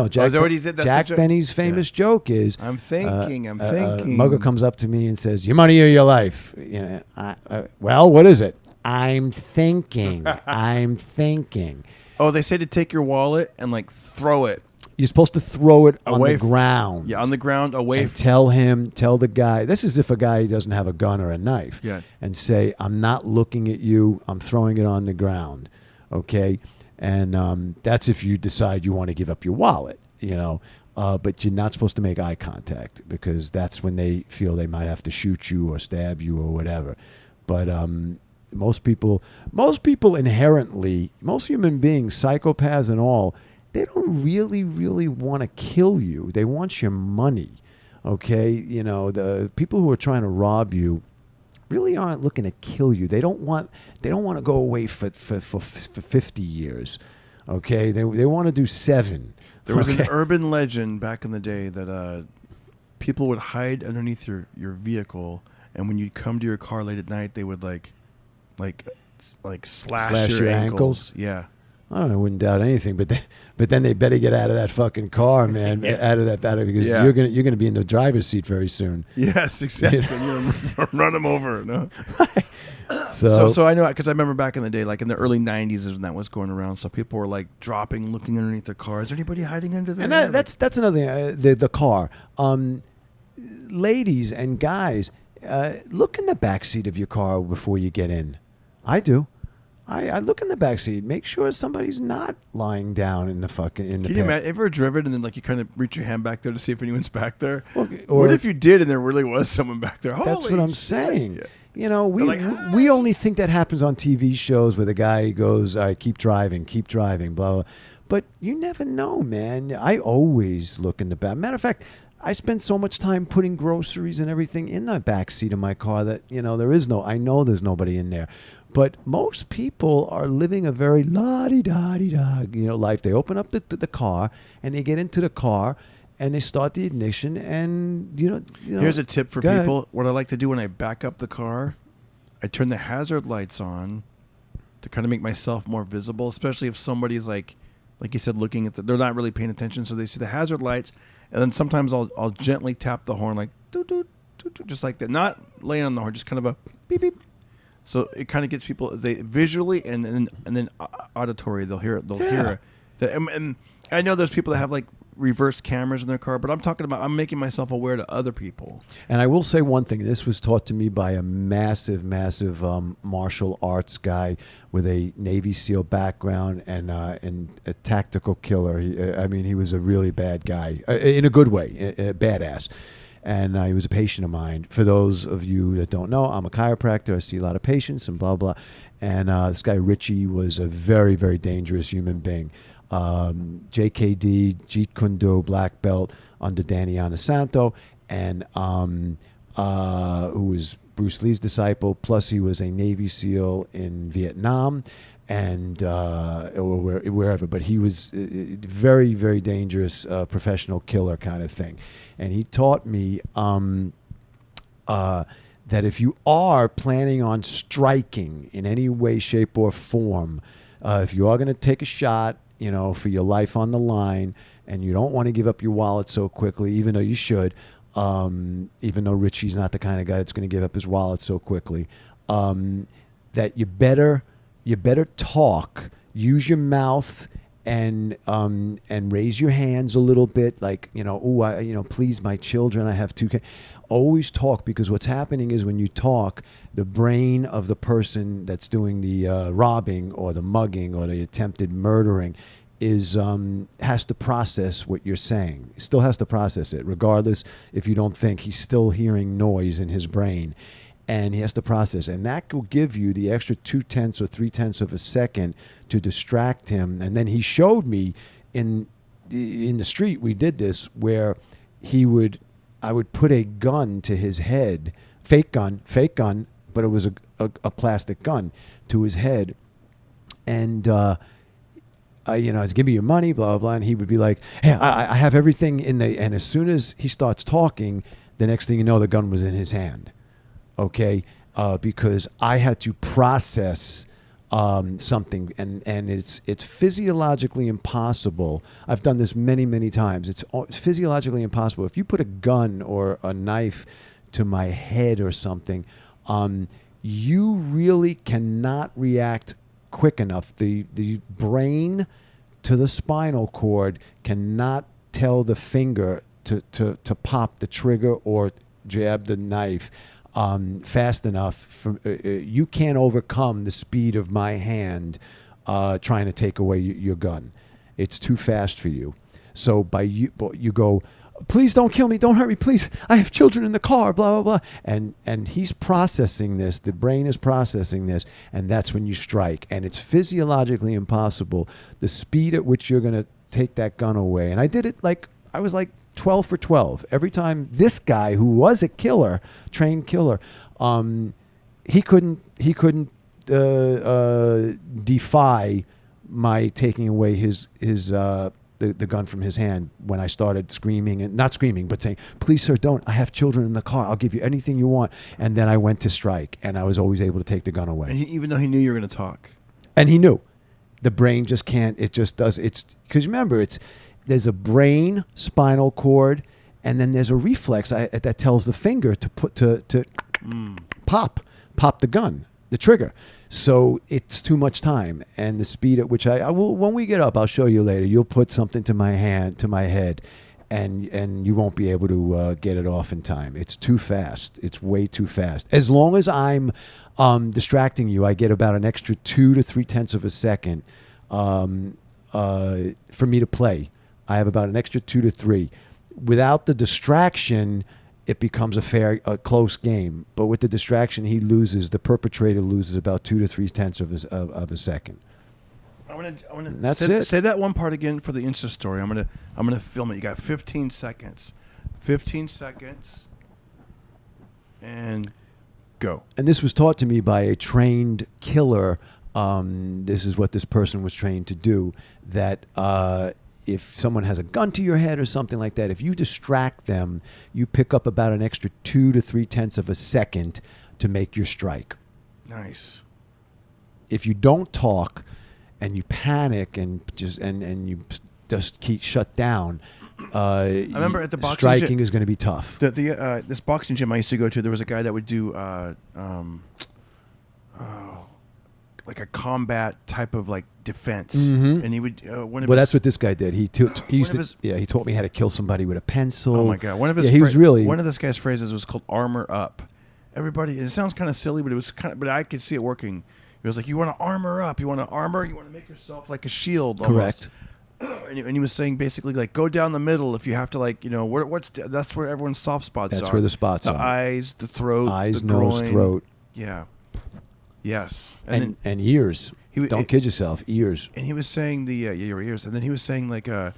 Speaker 6: Jack Benny's famous joke is,
Speaker 4: I'm thinking.
Speaker 6: Mugger comes up to me and says, your money or your life? Well, what is it? I'm thinking.
Speaker 4: Oh, they say to take your wallet and throw it.
Speaker 6: You're supposed to throw it
Speaker 4: away
Speaker 6: on the ground.
Speaker 4: Yeah, on the ground, away.
Speaker 6: And tell the guy, this is if a guy doesn't have a gun or a knife.
Speaker 4: Yeah.
Speaker 6: And say, I'm not looking at you. I'm throwing it on the ground. Okay. And that's if you decide you want to give up your wallet, but you're not supposed to make eye contact, because that's when they feel they might have to shoot you or stab you or whatever. But most people inherently, most human beings, psychopaths and all, they don't really want to kill you. They want your money. Okay, you know, the people who are trying to rob you really aren't looking to kill you. They don't want to go away for 50 years. Okay, they want to do 7.
Speaker 4: There was an urban legend back in the day that people would hide underneath your vehicle, and when you'd come to your car late at night, they would like slash your ankles. Yeah.
Speaker 6: I wouldn't doubt anything, but then they better get out of that fucking car, man. Out of that because you're gonna be in the driver's seat very soon.
Speaker 4: Yes, exactly. You're gonna run them over. No.
Speaker 6: Right.
Speaker 4: So I know, because I remember back in the day, like in the early '90s, when that was going around. So people were like dropping, looking underneath their car. Is there anybody hiding under there?
Speaker 6: And that's another thing. The car, ladies and guys, look in the back seat of your car before you get in. I do. I look in the back seat, make sure somebody's not lying down in the fucking in the.
Speaker 4: Can you imagine, ever driven and then like you kind of reach your hand back there to see if anyone's back there?
Speaker 6: Or
Speaker 4: what if you did and there really was someone back there?
Speaker 6: That's what I'm saying.
Speaker 4: Yeah.
Speaker 6: You know, we only think that happens on TV shows where the guy goes, "All right, keep driving, blah, blah." But you never know, man. I always look in the back. Matter of fact, I spend so much time putting groceries and everything in the back seat of my car that, you know, I know there's nobody in there. But most people are living a very la-di-da-di-da, life. They open up the car and they get into the car and they start the ignition and,
Speaker 4: Here's a tip for
Speaker 6: go
Speaker 4: people.
Speaker 6: ahead.
Speaker 4: What I like to do when I back up the car, I turn the hazard lights on to kind of make myself more visible, especially if somebody's like you said, looking at they're not really paying attention. So they see the hazard lights. And then sometimes I'll gently tap the horn like doot, doot, doot, doot, just like that. Not laying on the horn, just kind of a beep beep. So it kind of gets people visually and then auditory. They'll hear it. They'll hear it. And I know there's people that have like reverse cameras in their car, but I'm making myself aware to other people.
Speaker 6: And I will say one thing. This was taught to me by a massive martial arts guy with a Navy SEAL background and a tactical killer. He was a really bad guy in a good way, badass. And he was a patient of mine. For those of you that don't know, I'm a chiropractor. I see a lot of patients and blah, blah. And this guy, Richie, was a very, very dangerous human being. JKD, Jeet Kune Do, black belt under Danny Inosanto, and who was Bruce Lee's disciple. Plus, he was a Navy SEAL in Vietnam and or wherever. But he was very, very dangerous, professional killer kind of thing. And he taught me that if you are planning on striking in any way, shape, or form, if you are going to take a shot, for your life on the line, and you don't want to give up your wallet so quickly, even though you should, even though Richie's not the kind of guy that's going to give up his wallet so quickly, that you better talk, use your mouth, and raise your hands a little bit, like, please, my children, I have 2 kids. Always talk, because what's happening is when you talk, the brain of the person that's doing the robbing or the mugging or the attempted murdering has to process what you're saying. He still has to process it, regardless if you don't think. He's still hearing noise in his brain, and he has to process. And that will give you the extra 0.2 or 0.3 of a second to distract him. And then he showed me in the street, we did this, where I would put a gun to his head, fake gun, but it was a plastic gun to his head. And, I was give me your money, blah, blah, blah. And he would be like, hey, I have everything and as soon as he starts talking, the next thing you know, the gun was in his hand. Okay. Because I had to process something, and it's physiologically impossible. I've done this many, many times. It's physiologically impossible. If you put a gun or a knife to my head or something, you really cannot react quick enough. The brain to the spinal cord cannot tell the finger to pop the trigger or jab the knife fast enough. You can't overcome the speed of my hand trying to take away your gun. It's too fast for you. So you go, please don't kill me, don't hurt me, please. I have children in the car, blah, blah, blah. And he's processing this. The brain is processing this, and that's when you strike. And it's physiologically impossible. The speed at which you're going to take that gun away. And I did it like, I was like 12 for 12. Every time this guy, who was a killer, trained killer, he couldn't defy my taking away the gun from his hand when I started screaming, and not screaming, but saying, "Please, sir, don't. I have children in the car. I'll give you anything you want." And then I went to strike, and I was always able to take the gun away.
Speaker 4: And even though he knew you were going to talk.
Speaker 6: And he knew. The brain just can't. It just does. It's because remember, there's a brain, spinal cord, and then there's a reflex that tells the finger to pop the gun, the trigger. So it's too much time, and the speed at which I will. When we get up, I'll show you later. You'll put something to my head, and you won't be able to get it off in time. It's too fast. It's way too fast. As long as I'm distracting you, I get about an extra 2 to 3/10 of a second for me to play. I have about an extra 2 to 3. Without the distraction, it becomes a close game. But with the distraction, the perpetrator loses about 2 to 3/10 of a second.
Speaker 4: I want to.
Speaker 6: That's it.
Speaker 4: Say that one part again for the Insta story. I'm gonna film it. You got 15 seconds. 15 seconds. And go.
Speaker 6: And this was taught to me by a trained killer. This is what this person was trained to do. That if someone has a gun to your head or something like that, if you distract them, you pick up about an extra 2 to 3/10 of a second to make your strike.
Speaker 4: Nice.
Speaker 6: If you don't talk and you panic and you just keep shut down,
Speaker 4: I remember at the boxing
Speaker 6: striking
Speaker 4: gym,
Speaker 6: is going to be tough.
Speaker 4: This boxing gym I used to go to, there was a guy that would do like a combat type of like defense, and he would
Speaker 6: That's what this guy did. He taught me how to kill somebody with a pencil.
Speaker 4: Oh my god! One of this guy's phrases was called "armor up." Everybody, and it sounds kind of silly, but I could see it working. He was like, "You want to armor up? You want to armor? You want to make yourself like a shield?" Almost. Correct. And he was saying basically like go down the middle if you have to, like, you know, that's where everyone's soft spots are.
Speaker 6: That's where the spots are.
Speaker 4: The eyes, the throat,
Speaker 6: eyes,
Speaker 4: the
Speaker 6: nose,
Speaker 4: groin.
Speaker 6: throat.
Speaker 4: Yeah. Yes.
Speaker 6: And ears. Don't kid yourself. Ears.
Speaker 4: And he was saying your ears. And then he was saying like your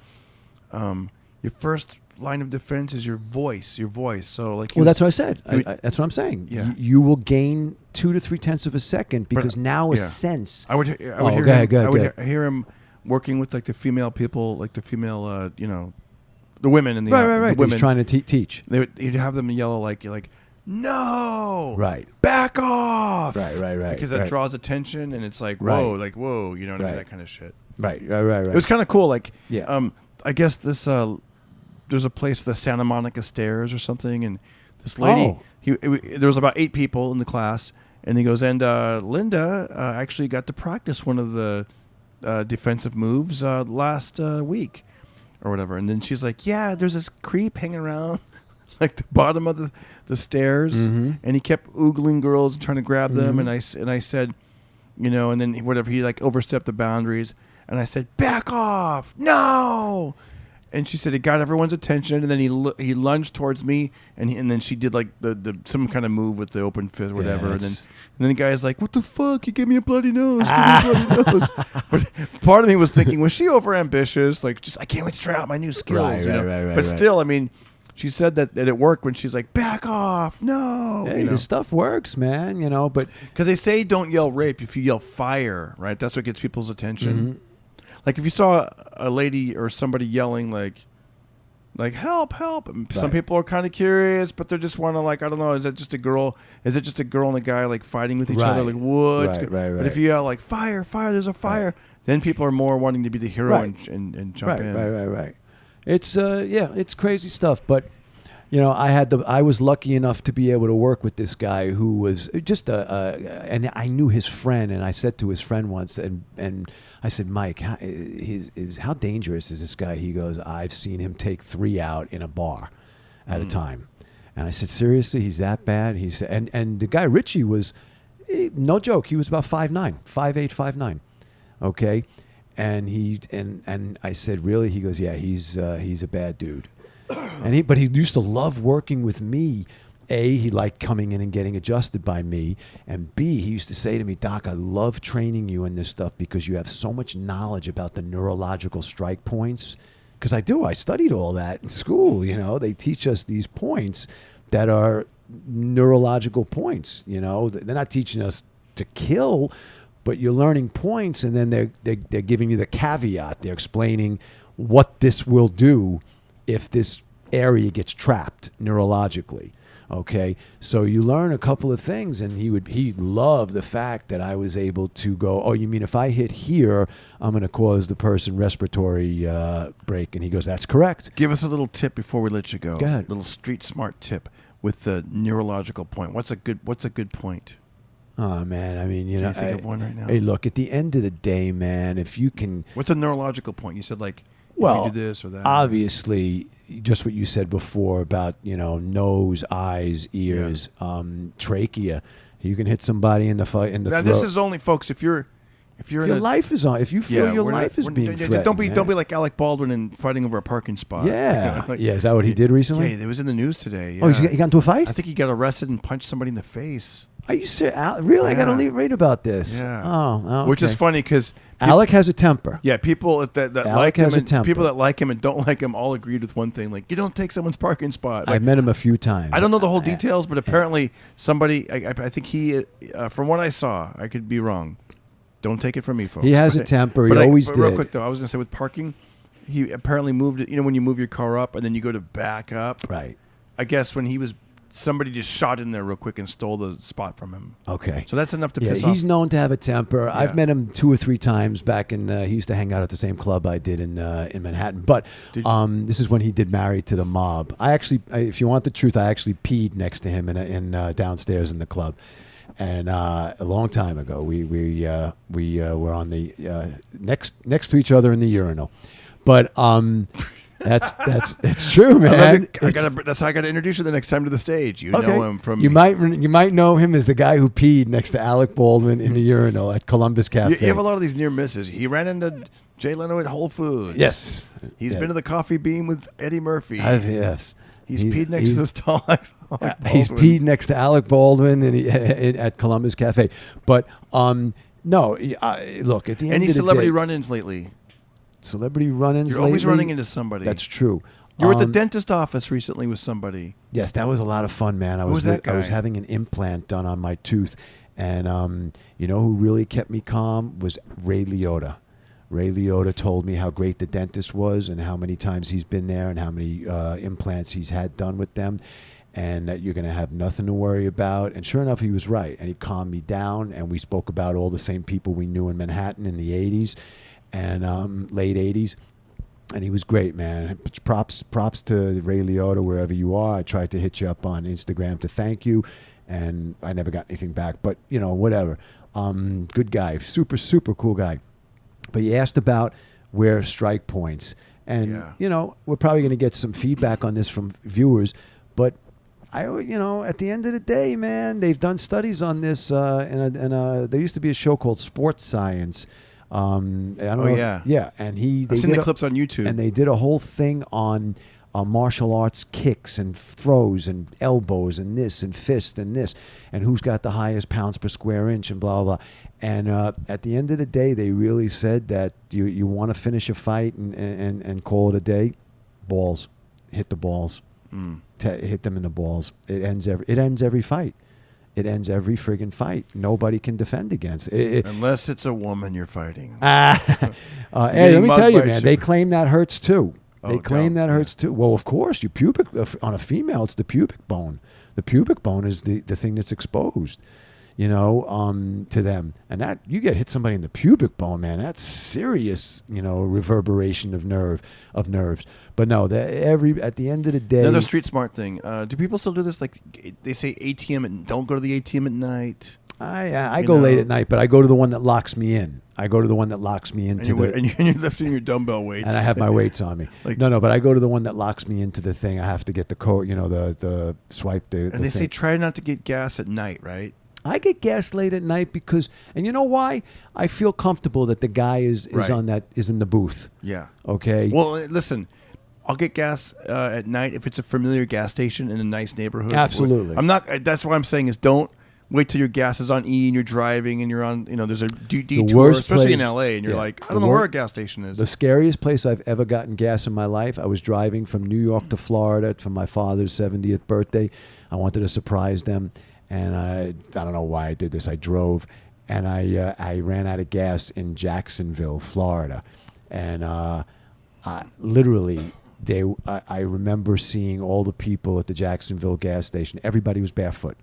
Speaker 4: first line of defense is your voice. So like.
Speaker 6: Well, that's what I said. That's what I'm saying.
Speaker 4: Yeah.
Speaker 6: You will gain 2 to 3/10 of a second because now a sense.
Speaker 4: I would hear him working with like the female people, like the female, the women in the
Speaker 6: right.
Speaker 4: The women
Speaker 6: He's trying to teach.
Speaker 4: He'd have them yell like no,
Speaker 6: right,
Speaker 4: back off,
Speaker 6: right,
Speaker 4: because that draws attention, and it's like whoa, like whoa, you know what I mean, that kind of shit.
Speaker 6: Right.
Speaker 4: It was kind of cool. Like,
Speaker 6: yeah.
Speaker 4: I guess this there's a place, the Santa Monica Stairs or something, and this lady, there was about 8 people in the class, and he goes, and Linda actually got to practice one of the defensive moves last week or whatever, and then she's like, yeah, there's this creep hanging around like the bottom of the stairs, and he kept oogling girls and trying to grab them, and I said, and then he like overstepped the boundaries, and I said, back off, no. And she said it got everyone's attention, and then he lunged towards me, and then she did like the some kind of move with the open fist or whatever, and then the guy's like, what the fuck, you gave me a bloody nose, But part of me was thinking, was she over ambitious, like, just I can't wait to try out my new skills, but still, I mean, she said that it worked when she's like, back off, no.
Speaker 6: Hey, this stuff works, man, but
Speaker 4: because they say don't yell rape if you yell fire, right? That's what gets people's attention. Like if you saw a lady or somebody yelling like help, and some people are kind of curious, but they just want to, like, I don't know, is it just a girl and a guy like fighting with each other, like what?
Speaker 6: Right.
Speaker 4: But if you yell like fire, there's a fire, then people are more wanting to be the hero and jump in.
Speaker 6: Right. It's it's crazy stuff, but I was lucky enough to be able to work with this guy who was just and I knew his friend, and I said to his friend once, and I said, Mike, how dangerous is this guy? He goes, I've seen him take 3 out in a bar at a time. And I said, seriously, he's that bad? He said, and the guy Richie was, no joke, he was about 5'9", 5'8", 5'9", okay? And I said, really? He goes, yeah, he's a bad dude. But he used to love working with me, A, he liked coming in and getting adjusted by me. And B, he used to say to me, Doc, I love training you in this stuff because you have so much knowledge about the neurological strike points. Because I do. I studied all that in school. They teach us these points that are neurological points. They're not teaching us to kill, but you're learning points, and then they're giving you the caveat. They're explaining what this will do if this area gets trapped neurologically. Okay, so you learn a couple of things, and he loved the fact that I was able to go, oh, you mean if I hit here, I'm going to cause the person respiratory break? And he goes, that's correct.
Speaker 4: Give us a little tip before we let you go.
Speaker 6: Go ahead.
Speaker 4: Little street smart tip with the neurological point. What's a good point?
Speaker 6: Oh, man, I mean,
Speaker 4: Can you think of one right now?
Speaker 6: Hey, look, at the end of the day, man, if you can...
Speaker 4: What's a neurological point? You said, like,
Speaker 6: well,
Speaker 4: if you do this or that.
Speaker 6: Obviously, just what you said before about, nose, eyes, ears, trachea. You can hit somebody in the throat.
Speaker 4: Now, this is only, folks, if your
Speaker 6: life is on, if you feel your life is being threatened.
Speaker 4: Don't be like Alec Baldwin and fighting over a parking spot.
Speaker 6: Yeah.
Speaker 4: Like,
Speaker 6: yeah, is that what he did recently?
Speaker 4: Yeah, it was in the news today. Yeah.
Speaker 6: Oh, he got into a fight?
Speaker 4: I think he got arrested and punched somebody in the face.
Speaker 6: Are you serious? Really? I got to read about this.
Speaker 4: Yeah.
Speaker 6: Oh, okay.
Speaker 4: Which is funny because
Speaker 6: Alec has a temper.
Speaker 4: Yeah, people that
Speaker 6: Alec
Speaker 4: like him,
Speaker 6: has a
Speaker 4: and
Speaker 6: temper.
Speaker 4: people that like him and don't like him, all agreed with one thing: like, you don't take someone's parking spot. Like,
Speaker 6: I've met him a few times.
Speaker 4: I don't know the whole details, but apparently somebody. I think he, from what I saw, I could be wrong. Don't take it from me, folks.
Speaker 6: He has a temper. He always did.
Speaker 4: Real quick though, I was going to say with parking, he apparently moved it. When you move your car up and then you go to back up.
Speaker 6: Right.
Speaker 4: I guess when he was. Somebody just shot in there real quick and stole the spot from him.
Speaker 6: Okay.
Speaker 4: So that's enough to piss off.
Speaker 6: He's known to have a temper.
Speaker 4: Yeah.
Speaker 6: I've met him 2 or 3 times back in, he used to hang out at the same club I did in Manhattan. But this is when he did Married to the Mob. If you want the truth, I actually peed next to him in downstairs in the club. And a long time ago, we were on the next to each other in the urinal. But That's true, man.
Speaker 4: That's how I got to introduce you the next time to the stage. You know him from.
Speaker 6: You might know him as the guy who peed next to Alec Baldwin in the urinal at Columbus Cafe.
Speaker 4: You have a lot of these near misses. He ran into Jay Leno at Whole Foods.
Speaker 6: Yes,
Speaker 4: he's been to the Coffee Bean with Eddie Murphy.
Speaker 6: Yes,
Speaker 4: he's peed next to this tall.
Speaker 6: He's peed next to Alec Baldwin at Columbus Cafe. But no, look at the end.
Speaker 4: Any
Speaker 6: of the
Speaker 4: celebrity
Speaker 6: day,
Speaker 4: run-ins lately?
Speaker 6: Celebrity run-ins.
Speaker 4: You're always
Speaker 6: lately?
Speaker 4: running into somebody.
Speaker 6: That's true.
Speaker 4: You were at the dentist office recently with somebody.
Speaker 6: Yes, that was a lot of fun, man.
Speaker 4: Who was that guy?
Speaker 6: I was having an implant done on my tooth, and you know who really kept me calm was Ray Liotta. Ray Liotta told me how great the dentist was and how many times he's been there and how many implants he's had done with them, and that you're going to have nothing to worry about. And sure enough, he was right, and he calmed me down, and we spoke about all the same people we knew in Manhattan in the 80s. And late 80s, and he was great, man. Props to Ray Liotta wherever you are. I tried to hit you up on Instagram to thank you, and I never got anything back, but whatever. Good guy, super cool guy. But you asked about where strike points, and we're probably going to get some feedback on this from viewers, but at the end of the day, man, they've done studies on this, and there used to be a show called Sports Science. And I've
Speaker 4: seen the clips on YouTube,
Speaker 6: and they did a whole thing on martial arts kicks and throws and elbows and this and fist and this and who's got the highest pounds per square inch and blah blah. And at the end of the day, they really said that you want to finish a fight and call it a day. Balls, hit the balls, hit them in the balls. It ends every fight. It ends every friggin' fight. Nobody can defend against it.
Speaker 4: Unless it's a woman you're fighting.
Speaker 6: Hey, let me tell you, man, they claim that hurts too. They claim that hurts too. Well, of course, your pubic, on a female, it's the pubic bone. The pubic bone is the thing that's exposed, to them. And that, you get hit somebody in the pubic bone, man, that's serious, reverberation of nerves. But no, at the end of the day.
Speaker 4: Another street smart thing. Do people still do this? Like they say ATM and don't go to the ATM at night.
Speaker 6: I go late at night, but I go to the one that locks me in. And
Speaker 4: you're lifting your dumbbell weights.
Speaker 6: And I have my weights on me. No, but I go to the one that locks me into the thing. I have to get the code, the swipe.
Speaker 4: And they say try not to get gas at night, right?
Speaker 6: I get gas late at night because, and you know why? I feel comfortable that the guy is in the booth.
Speaker 4: Yeah.
Speaker 6: Okay.
Speaker 4: Well, listen, I'll get gas at night if it's a familiar gas station in a nice neighborhood.
Speaker 6: Absolutely.
Speaker 4: I'm not. That's what I'm saying is don't wait till your gas is on E and you're driving and you're on. There's a detour,
Speaker 6: worst
Speaker 4: especially in
Speaker 6: place-
Speaker 4: LA, and you're
Speaker 6: yeah.
Speaker 4: like, I don't know where a gas station is.
Speaker 6: The scariest place I've ever gotten gas in my life, I was driving from New York to Florida for my father's 70th birthday. I wanted to surprise them, and I don't know why I did this. I drove, and I ran out of gas in Jacksonville, Florida. And literally, I remember seeing all the people at the Jacksonville gas station. Everybody was barefoot.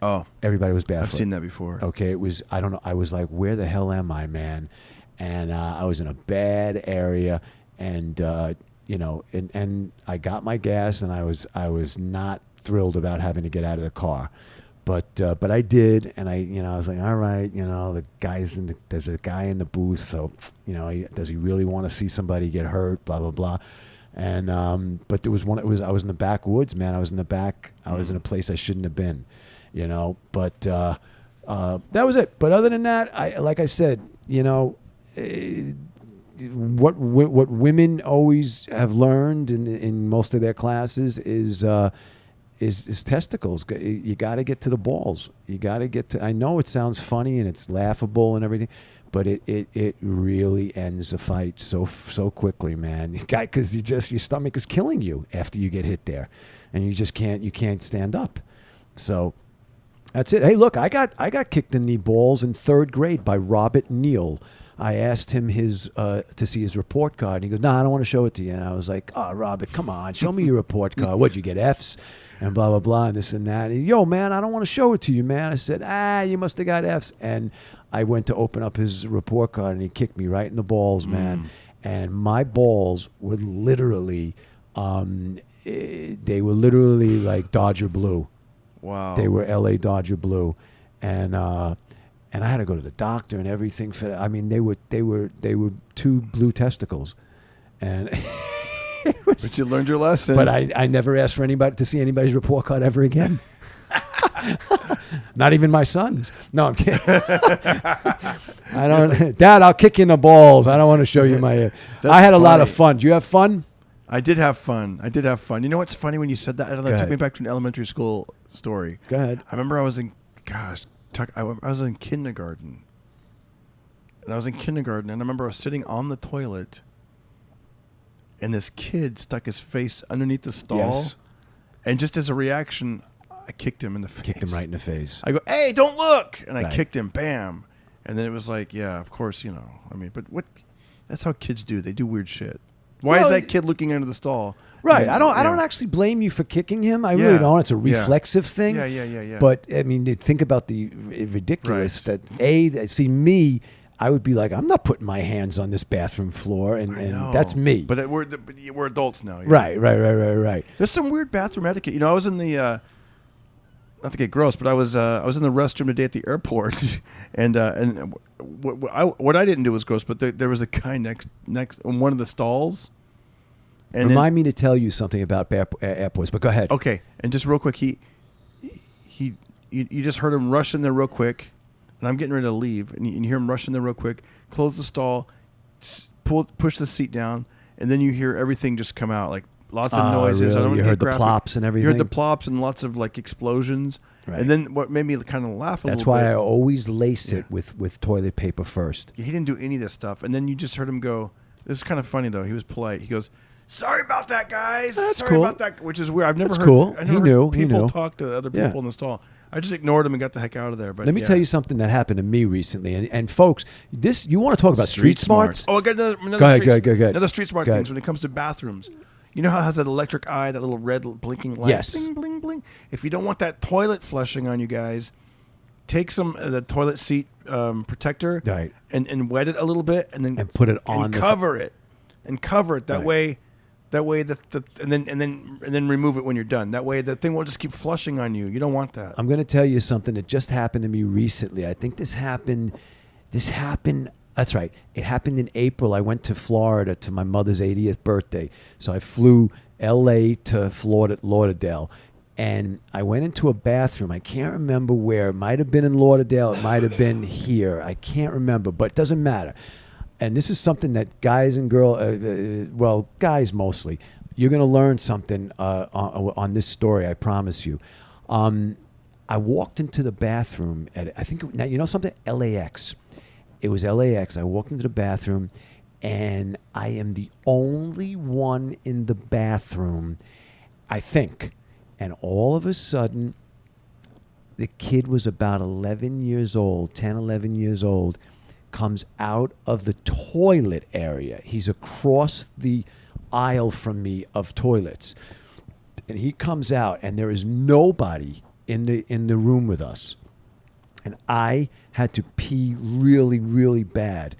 Speaker 4: Oh,
Speaker 6: Everybody was barefoot.
Speaker 4: I've seen that before.
Speaker 6: Okay, it was, I don't know, I was like, where the hell am I, man? And I was in a bad area, and and I got my gas, and I was not thrilled about having to get out of the car, but I did, and I was like, all right, there's a guy in the booth, so does he really want to see somebody get hurt? Blah blah blah. And but there was one. I was in the backwoods, man. I was in the back. I was in a place I shouldn't have been, But that was it. But other than that, like I said, what women always have learned in most of their classes is testicles. You got to get to the balls. You got to get to. I know it sounds funny and it's laughable and everything, but it really ends a fight so quickly, man. Because your stomach is killing you after you get hit there, and you can't stand up. So that's it. Hey, look, I got kicked in the balls in 3rd grade by Robert Neal. I asked him to see his report card, and he goes, "No, I don't want to show it to you." And I was like, "Oh, Robert, come on, show me your report card. What'd you get, Fs?" And blah, blah, blah, and this and that. And, yo, man, I don't want to show it to you, man. I said, you must have got Fs. And I went to open up his report card, and he kicked me right in the balls, man. And my balls were literally, like Dodger blue.
Speaker 4: Wow.
Speaker 6: They were LA Dodger blue. And I had to go to the doctor and everything. They were 2 blue testicles. And...
Speaker 4: But you learned your lesson.
Speaker 6: But I never asked for anybody to see anybody's report card ever again. Not even my sons. No, I'm kidding. I don't. Dad, I'll kick you in the balls. I don't want to show you my. I had a lot of fun. Do you have fun?
Speaker 4: I did have fun. You know what's funny when you said that? It took me back to an elementary school story.
Speaker 6: Go ahead.
Speaker 4: I remember I was in kindergarten. And I remember I was sitting on the toilet, and this kid stuck his face underneath the stall.
Speaker 6: Yes.
Speaker 4: And just as a reaction, I kicked him in the face.
Speaker 6: Kicked him right in the face.
Speaker 4: I go, "Hey, don't look!" And I
Speaker 6: Right.
Speaker 4: kicked him, bam. And then it was like, yeah, of course, but what? That's how kids do. They do weird shit. Why is that kid looking under the stall?
Speaker 6: Right.
Speaker 4: And,
Speaker 6: I don't actually blame you for kicking him. I really don't. It's a reflexive thing.
Speaker 4: Yeah.
Speaker 6: But I mean, think about the ridiculous that see me. I would be like, I'm not putting my hands on this bathroom floor, and that's me.
Speaker 4: But we're adults now.
Speaker 6: Right.
Speaker 4: There's some weird bathroom etiquette. I was in the not to get gross, but I was in the restroom today at the airport, and what I didn't do was gross, but there was a guy next on one of the stalls. And
Speaker 6: Remind me to tell you something about airports, but go ahead.
Speaker 4: Okay, and just real quick, you just heard him rush in there real quick, and I'm getting ready to leave, and you hear him rush in there real quick, close the stall, push the seat down, and then you hear everything just come out, like lots of noises.
Speaker 6: Really?
Speaker 4: I don't want
Speaker 6: You
Speaker 4: to
Speaker 6: heard
Speaker 4: get
Speaker 6: the
Speaker 4: graphic.
Speaker 6: plops and everything?
Speaker 4: You heard the plops and lots of like explosions.
Speaker 6: Right.
Speaker 4: And then what made me kind of laugh a
Speaker 6: That's
Speaker 4: little bit.
Speaker 6: why I always lace it with toilet paper first.
Speaker 4: He didn't do any of this stuff. And then you just heard him go, this is kind of funny though. He was polite. He goes, "Sorry about that, guys.
Speaker 6: That's
Speaker 4: Sorry
Speaker 6: cool.
Speaker 4: about that," which is weird. I've never
Speaker 6: That's
Speaker 4: heard,
Speaker 6: cool.
Speaker 4: I never
Speaker 6: He
Speaker 4: heard
Speaker 6: knew.
Speaker 4: people talk to other people in the stall. I just ignored him and got the heck out of there. But
Speaker 6: Let me tell you something that happened to me recently. And folks, you want to talk about street smarts?
Speaker 4: Oh, I got another
Speaker 6: Go ahead.
Speaker 4: Another street smart
Speaker 6: Go
Speaker 4: things
Speaker 6: ahead.
Speaker 4: when it comes to bathrooms. You know how it has that electric eye, that little red blinking light?
Speaker 6: Yes.
Speaker 4: Bling, bling, bling. If you don't want that toilet flushing on you guys, take some of the toilet seat protector
Speaker 6: Right.
Speaker 4: and wet it a little bit and
Speaker 6: put it on
Speaker 4: and
Speaker 6: the
Speaker 4: cover it. And cover it. That
Speaker 6: Right.
Speaker 4: way and then remove it when you're done. That way the thing won't just keep flushing on you. You don't want that.
Speaker 6: I'm going to tell you something that just happened to me recently. I think this happened. That's right. It happened in April. I went to Florida to my mother's 80th birthday. So I flew L.A. to Lauderdale. And I went into a bathroom. I can't remember where. It might have been in Lauderdale. It might have been here. I can't remember, but it doesn't matter. And this is something that guys and guys mostly You're gonna learn something on this story. I promise you. I walked into the bathroom at, I think, now you know something? LAX. It was LAX. I walked into the bathroom, and I am the only one in the bathroom, I think. And all of a sudden, the kid was about 11 years old, 10, 11 years old, comes out of the toilet area. He's across the aisle from me of toilets. And he comes out, and there is nobody in the room with us. And I had to pee really, really bad.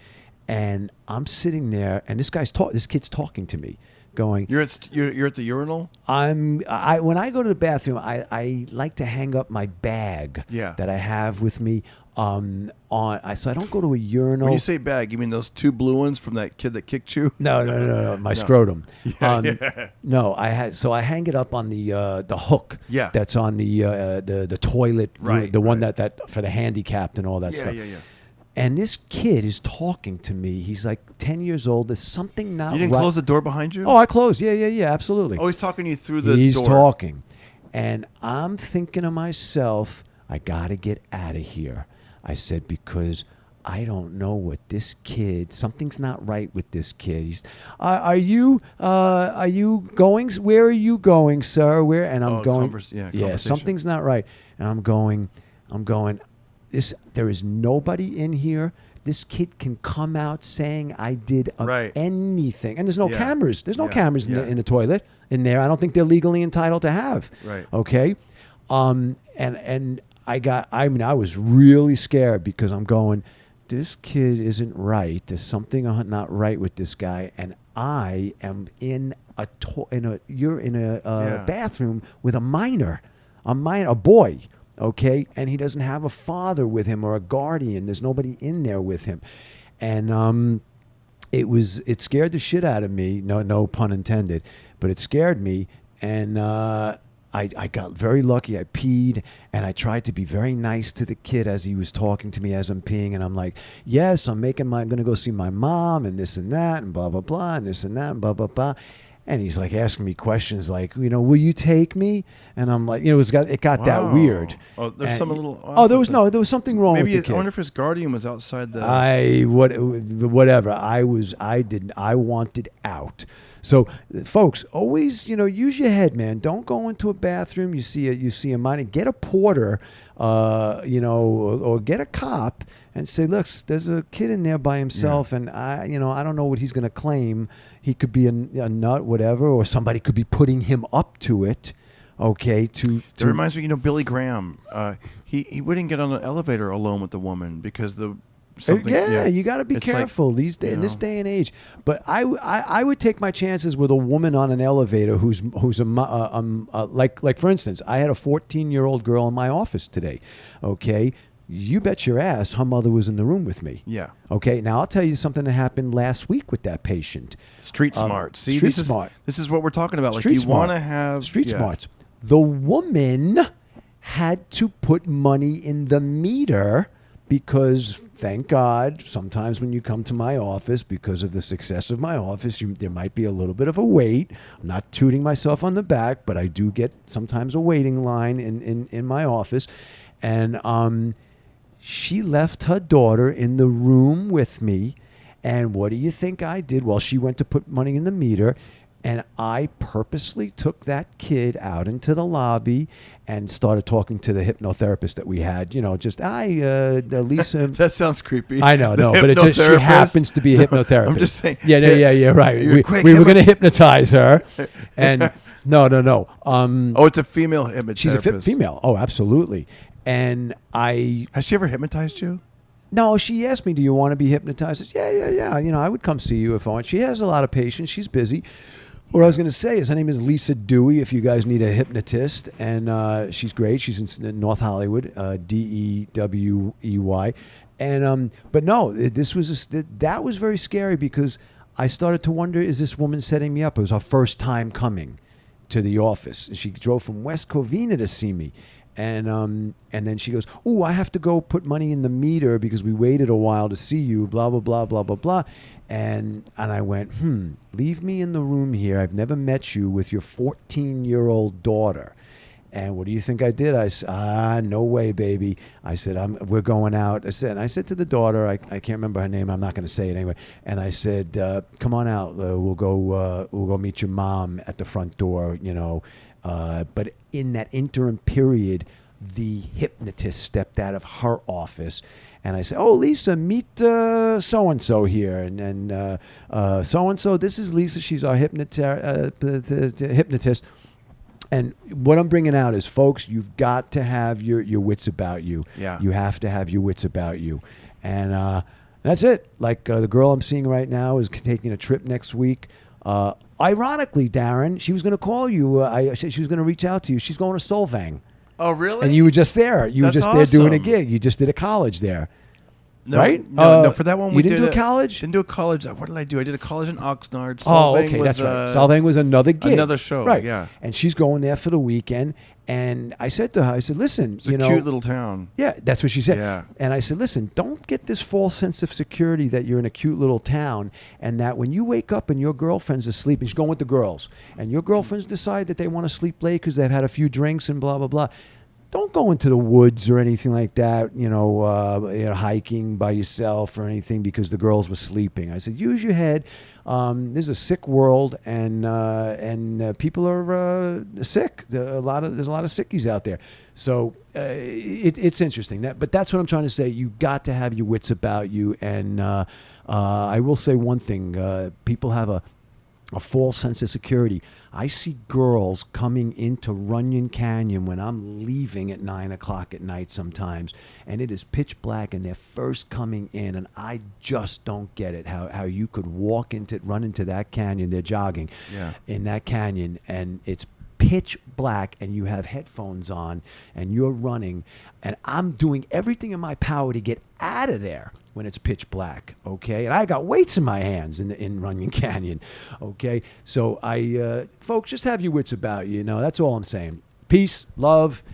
Speaker 6: And I'm sitting there, and this kid's talking to me, going,
Speaker 4: You're at the urinal?
Speaker 6: when I go to the bathroom, I like to hang up my bag that I have with me so I don't go to a urinal.
Speaker 4: When you say bag, you mean those 2 blue ones from that kid that kicked you?
Speaker 6: No, my scrotum.
Speaker 4: Yeah.
Speaker 6: No, I hang it up on the hook.
Speaker 4: Yeah.
Speaker 6: That's on the toilet,
Speaker 4: Right,
Speaker 6: the one
Speaker 4: right.
Speaker 6: that for the handicapped and all that stuff.
Speaker 4: Yeah.
Speaker 6: And this kid is talking to me. He's like 10 years old. There's something not
Speaker 4: You didn't
Speaker 6: right.
Speaker 4: close the door behind you?
Speaker 6: Oh, I closed. Yeah, absolutely.
Speaker 4: Oh, he's talking you through the
Speaker 6: He's
Speaker 4: door.
Speaker 6: talking. And I'm thinking to myself, I got to get out of here. I said, because I don't know what this kid, something's not right with this kid. He's, are you going, where are you going, sir? Where? And I'm going,
Speaker 4: conversation.
Speaker 6: something's not right. And I'm going, there is nobody in here. This kid can come out saying I did anything. And there's no cameras. There's no cameras in the toilet in there. I don't think they're legally entitled to have.
Speaker 4: Right.
Speaker 6: Okay. And I was really scared because I'm going, this kid isn't right. There's something not right with this guy. And I am in a bathroom with a minor, a boy. Okay, and he doesn't have a father with him or a guardian. There's nobody in there with him, and it scared the shit out of me. No pun intended, but it scared me, and I got very lucky. I peed, and I tried to be very nice to the kid as he was talking to me as I'm peeing, and I'm like, yes, I'm going to go see my mom, and this and that, and blah blah blah, and this and that, and blah blah blah. And he's like asking me questions like, will you take me? And I'm like, it got that weird.
Speaker 4: Oh, there's some little.
Speaker 6: There was something wrong with the kid.
Speaker 4: I wonder if his guardian was outside the.
Speaker 6: Whatever. I wanted out. So, folks, always, use your head, man. Don't go into a bathroom. You see a minor. Get a porter, or get a cop and say, look, there's a kid in there by himself, and I don't know what he's going to claim. He could be a nut, whatever, or somebody could be putting him up to it. Okay, It
Speaker 4: reminds me, Billy Graham. He wouldn't get on an elevator alone with the woman because you got to be careful these days in this day and age. But I would take my chances with a woman on an elevator who's like for instance, I had a 14-year-old girl in my office today. Okay. You bet your ass her mother was in the room with me. Yeah.
Speaker 6: Okay, now I'll tell you something that happened last week with that patient.
Speaker 4: Street smart. See,
Speaker 6: smart.
Speaker 4: This is what we're talking about.
Speaker 6: Street
Speaker 4: like you want to have
Speaker 6: street smarts. The woman had to put money in the meter because, thank God, sometimes when you come to my office, because of the success of my office, there might be a little bit of a wait. I'm not tooting myself on the back, but I do get sometimes a waiting line in my office. And she left her daughter in the room with me. And what do you think I did? Well, she went to put money in the meter. And I purposely took that kid out into the lobby and started talking to the hypnotherapist that we had. Lisa.
Speaker 4: That sounds creepy.
Speaker 6: I know, but she happens to be a hypnotherapist.
Speaker 4: I'm just saying.
Speaker 6: Yeah, right. We were going to hypnotize her. And no.
Speaker 4: It's a female hypnotherapist.
Speaker 6: She's a female. Oh, absolutely. And
Speaker 4: Has she ever hypnotized you?
Speaker 6: No, she asked me, do you want to be hypnotized? I said, yeah. I would come see you if I want. She has a lot of patients. She's busy. What I was going to say is her name is Lisa Dewey, if you guys need a hypnotist. And she's great. She's in North Hollywood, Dewey. And but no, that was very scary because I started to wonder, is this woman setting me up? It was her first time coming to the office. She drove from West Covina to see me. And then she goes, "Oh, I have to go put money in the meter because we waited a while to see you, blah, blah, blah, blah, blah, blah." And I went, leave me in the room here. I've never met you with your 14-year-old daughter. And what do you think I did? I said, no way, baby. I said, we're going out. I said to the daughter, I can't remember her name. I'm not going to say it anyway. And I said, come on out. We'll go meet your mom at the front door, you know. But in that interim period, the hypnotist stepped out of her office. And I said, "Oh, Lisa, meet so-and-so here. And so-and-so, this is Lisa. She's our hypnotist. And what I'm bringing out is, folks, you've got to have your wits about you.
Speaker 4: Yeah.
Speaker 6: You have to have your wits about you. And that's it. Like the girl I'm seeing right now is taking a trip next week. Ironically, Darren, she was going to call you. She was going to reach out to you. She's going to Solvang.
Speaker 4: Oh, really?
Speaker 6: And you were just there. You were
Speaker 4: That's
Speaker 6: just there doing a
Speaker 4: awesome.
Speaker 6: gig. You just did a college there.
Speaker 4: No,
Speaker 6: right?
Speaker 4: No, for that one we
Speaker 6: you didn't do a college?
Speaker 4: Didn't do a college. What did I do? I did a college in Oxnard.
Speaker 6: Oh, okay, that's right. Solvang was another gig.
Speaker 4: Another show,
Speaker 6: right?
Speaker 4: Yeah.
Speaker 6: And she's going there for the weekend. And I said to her, I said, "Listen,
Speaker 4: it's a cute little town."
Speaker 6: Yeah, that's what she said.
Speaker 4: Yeah.
Speaker 6: And I said, "Listen, don't get this false sense of security that you're in a cute little town, and that when you wake up and your girlfriend's asleep, and she's going with the girls, and your girlfriends decide that they want to sleep late because they've had a few drinks and blah blah blah." Don't go into the woods or anything like that, hiking by yourself or anything because the girls were sleeping. I said, use your head. There's a sick world, and people are sick. There's a lot of sickies out there. So it's interesting. But that's what I'm trying to say. You got to have your wits about you. And I will say one thing: people have a false sense of security. I see girls coming into Runyon Canyon when I'm leaving at 9 o'clock at night sometimes, and it is pitch black, and they're first coming in, and I just don't get it, how you could run into that canyon. They're jogging in that canyon, and it's pitch black, and you have headphones on, and you're running, and I'm doing everything in my power to get out of there when it's pitch black, okay? And I got weights in my hands in Runyon Canyon, okay? So folks, just have your wits about you, that's all I'm saying. Peace, love,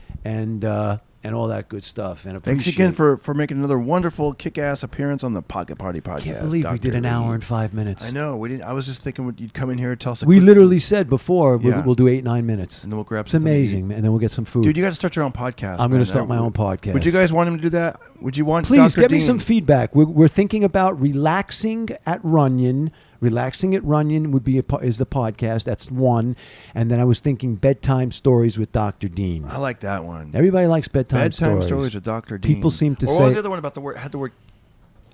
Speaker 6: and all that good stuff. And
Speaker 4: thanks again for making another wonderful kick-ass appearance on the Pocket Party Podcast.
Speaker 6: I can't believe we did an hour and 5 minutes.
Speaker 4: I know. We didn't. I was just thinking you'd come in here and tell us.
Speaker 6: We literally said before we'll do 8-9 minutes.
Speaker 4: And then we'll grab
Speaker 6: something. It's amazing, man. And then we'll get some food.
Speaker 4: Dude, you got to start your own podcast.
Speaker 6: I'm going to start my own podcast.
Speaker 4: Would you guys want him to do that? Would you want
Speaker 6: Please
Speaker 4: Dr.
Speaker 6: get
Speaker 4: Dean?
Speaker 6: me some feedback. We're thinking about relaxing at Runyon. Relaxing at Runyon is the podcast. That's one. And then I was thinking bedtime stories with Dr. Dean.
Speaker 4: I like that one.
Speaker 6: Everybody likes bedtime
Speaker 4: stories with Dr. Dean.
Speaker 6: People seem to say.
Speaker 4: What was the other one about had the word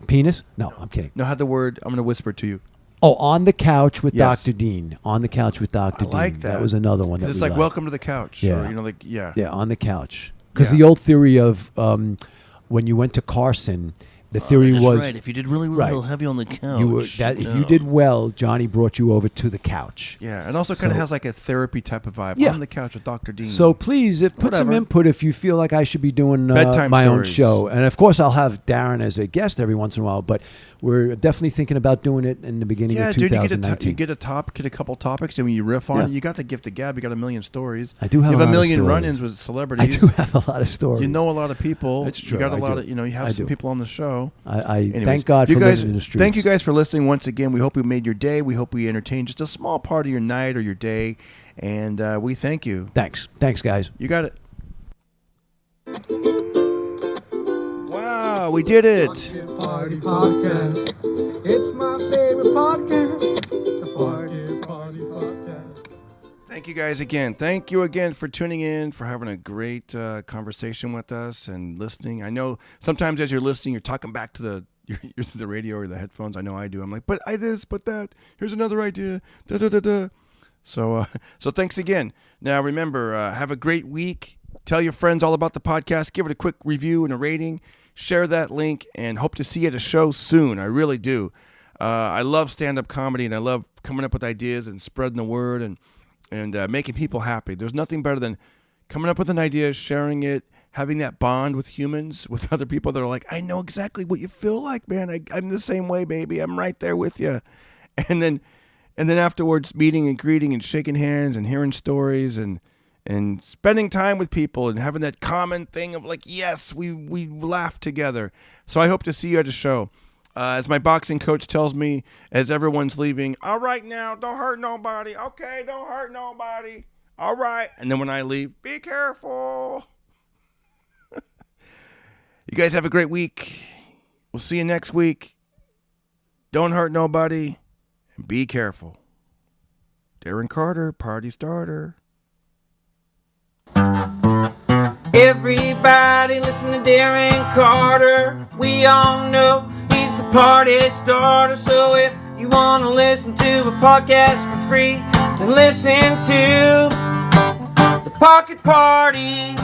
Speaker 6: penis? No, I'm kidding.
Speaker 4: No, had the word. I'm going to whisper to you.
Speaker 6: Oh, On the Couch with Dr. Dean. On the Couch with Dr. Dean.
Speaker 4: I like that.
Speaker 6: That was another one.
Speaker 4: It's like Welcome to the Couch.
Speaker 6: Yeah.
Speaker 4: Or,
Speaker 6: Yeah, On the Couch. Because the old theory of when you went to Carson. The theory was
Speaker 5: right. If you did really well, heavy on the couch.
Speaker 6: If you did well, Johnny brought you over to the couch.
Speaker 4: Yeah, and also kind of has like a therapy type of vibe.
Speaker 6: Yeah.
Speaker 4: On the Couch with Dr. Dean.
Speaker 6: So please put some input if you feel like I should be doing my own show. And of course, I'll have Darren as a guest every once in a while. But we're definitely thinking about doing it in the beginning of 2019.
Speaker 4: You get a couple topics, and when you riff on it, you got the gift of gab. You got a million stories.
Speaker 6: I do have
Speaker 4: you have
Speaker 6: a
Speaker 4: a million
Speaker 6: stories.
Speaker 4: run-ins with celebrities.
Speaker 6: I do have a lot of stories.
Speaker 4: You know a lot of people.
Speaker 6: It's true.
Speaker 4: You got a lot of. You have some people on the show.
Speaker 6: Anyways, thank God for living in the streets.
Speaker 4: Thank you guys for listening once again. We hope we made your day. We hope we entertained just a small part of your night or your day. And we thank you.
Speaker 6: Thanks, guys.
Speaker 4: You got it. Wow, we did it.
Speaker 3: Party Podcast. It's my favorite podcast. The Party Podcast.
Speaker 4: Thank you guys again. Thank you again for tuning in, for having a great conversation with us and listening. I know sometimes as you're listening, you're talking back to the radio or the headphones. I know I do. I'm like, but this, but that. Here's another idea. Da da da da. So thanks again. Now remember, have a great week. Tell your friends all about the podcast. Give it a quick review and a rating. Share that link, and hope to see you at a show soon. I really do. I love stand-up comedy, and I love coming up with ideas and spreading the word and making people happy. There's nothing better than coming up with an idea, sharing it, having that bond with humans, with other people that are like, I know exactly what you feel like, man. I'm the same way, baby. I'm right there with you. And then afterwards, meeting and greeting and shaking hands and hearing stories and and spending time with people and having that common thing of like, yes, we laugh together. So I hope to see you at a show. As my boxing coach tells me as everyone's leaving, all right now, don't hurt nobody. Okay, don't hurt nobody. All right. And then when I leave, be careful. You guys have a great week. We'll see you next week. Don't hurt nobody. And be careful. Darren Carter, party starter.
Speaker 7: Everybody listen to Darren Carter. We all know he's the party starter. So if you want to listen to a podcast for free, then listen to The Pocket Party.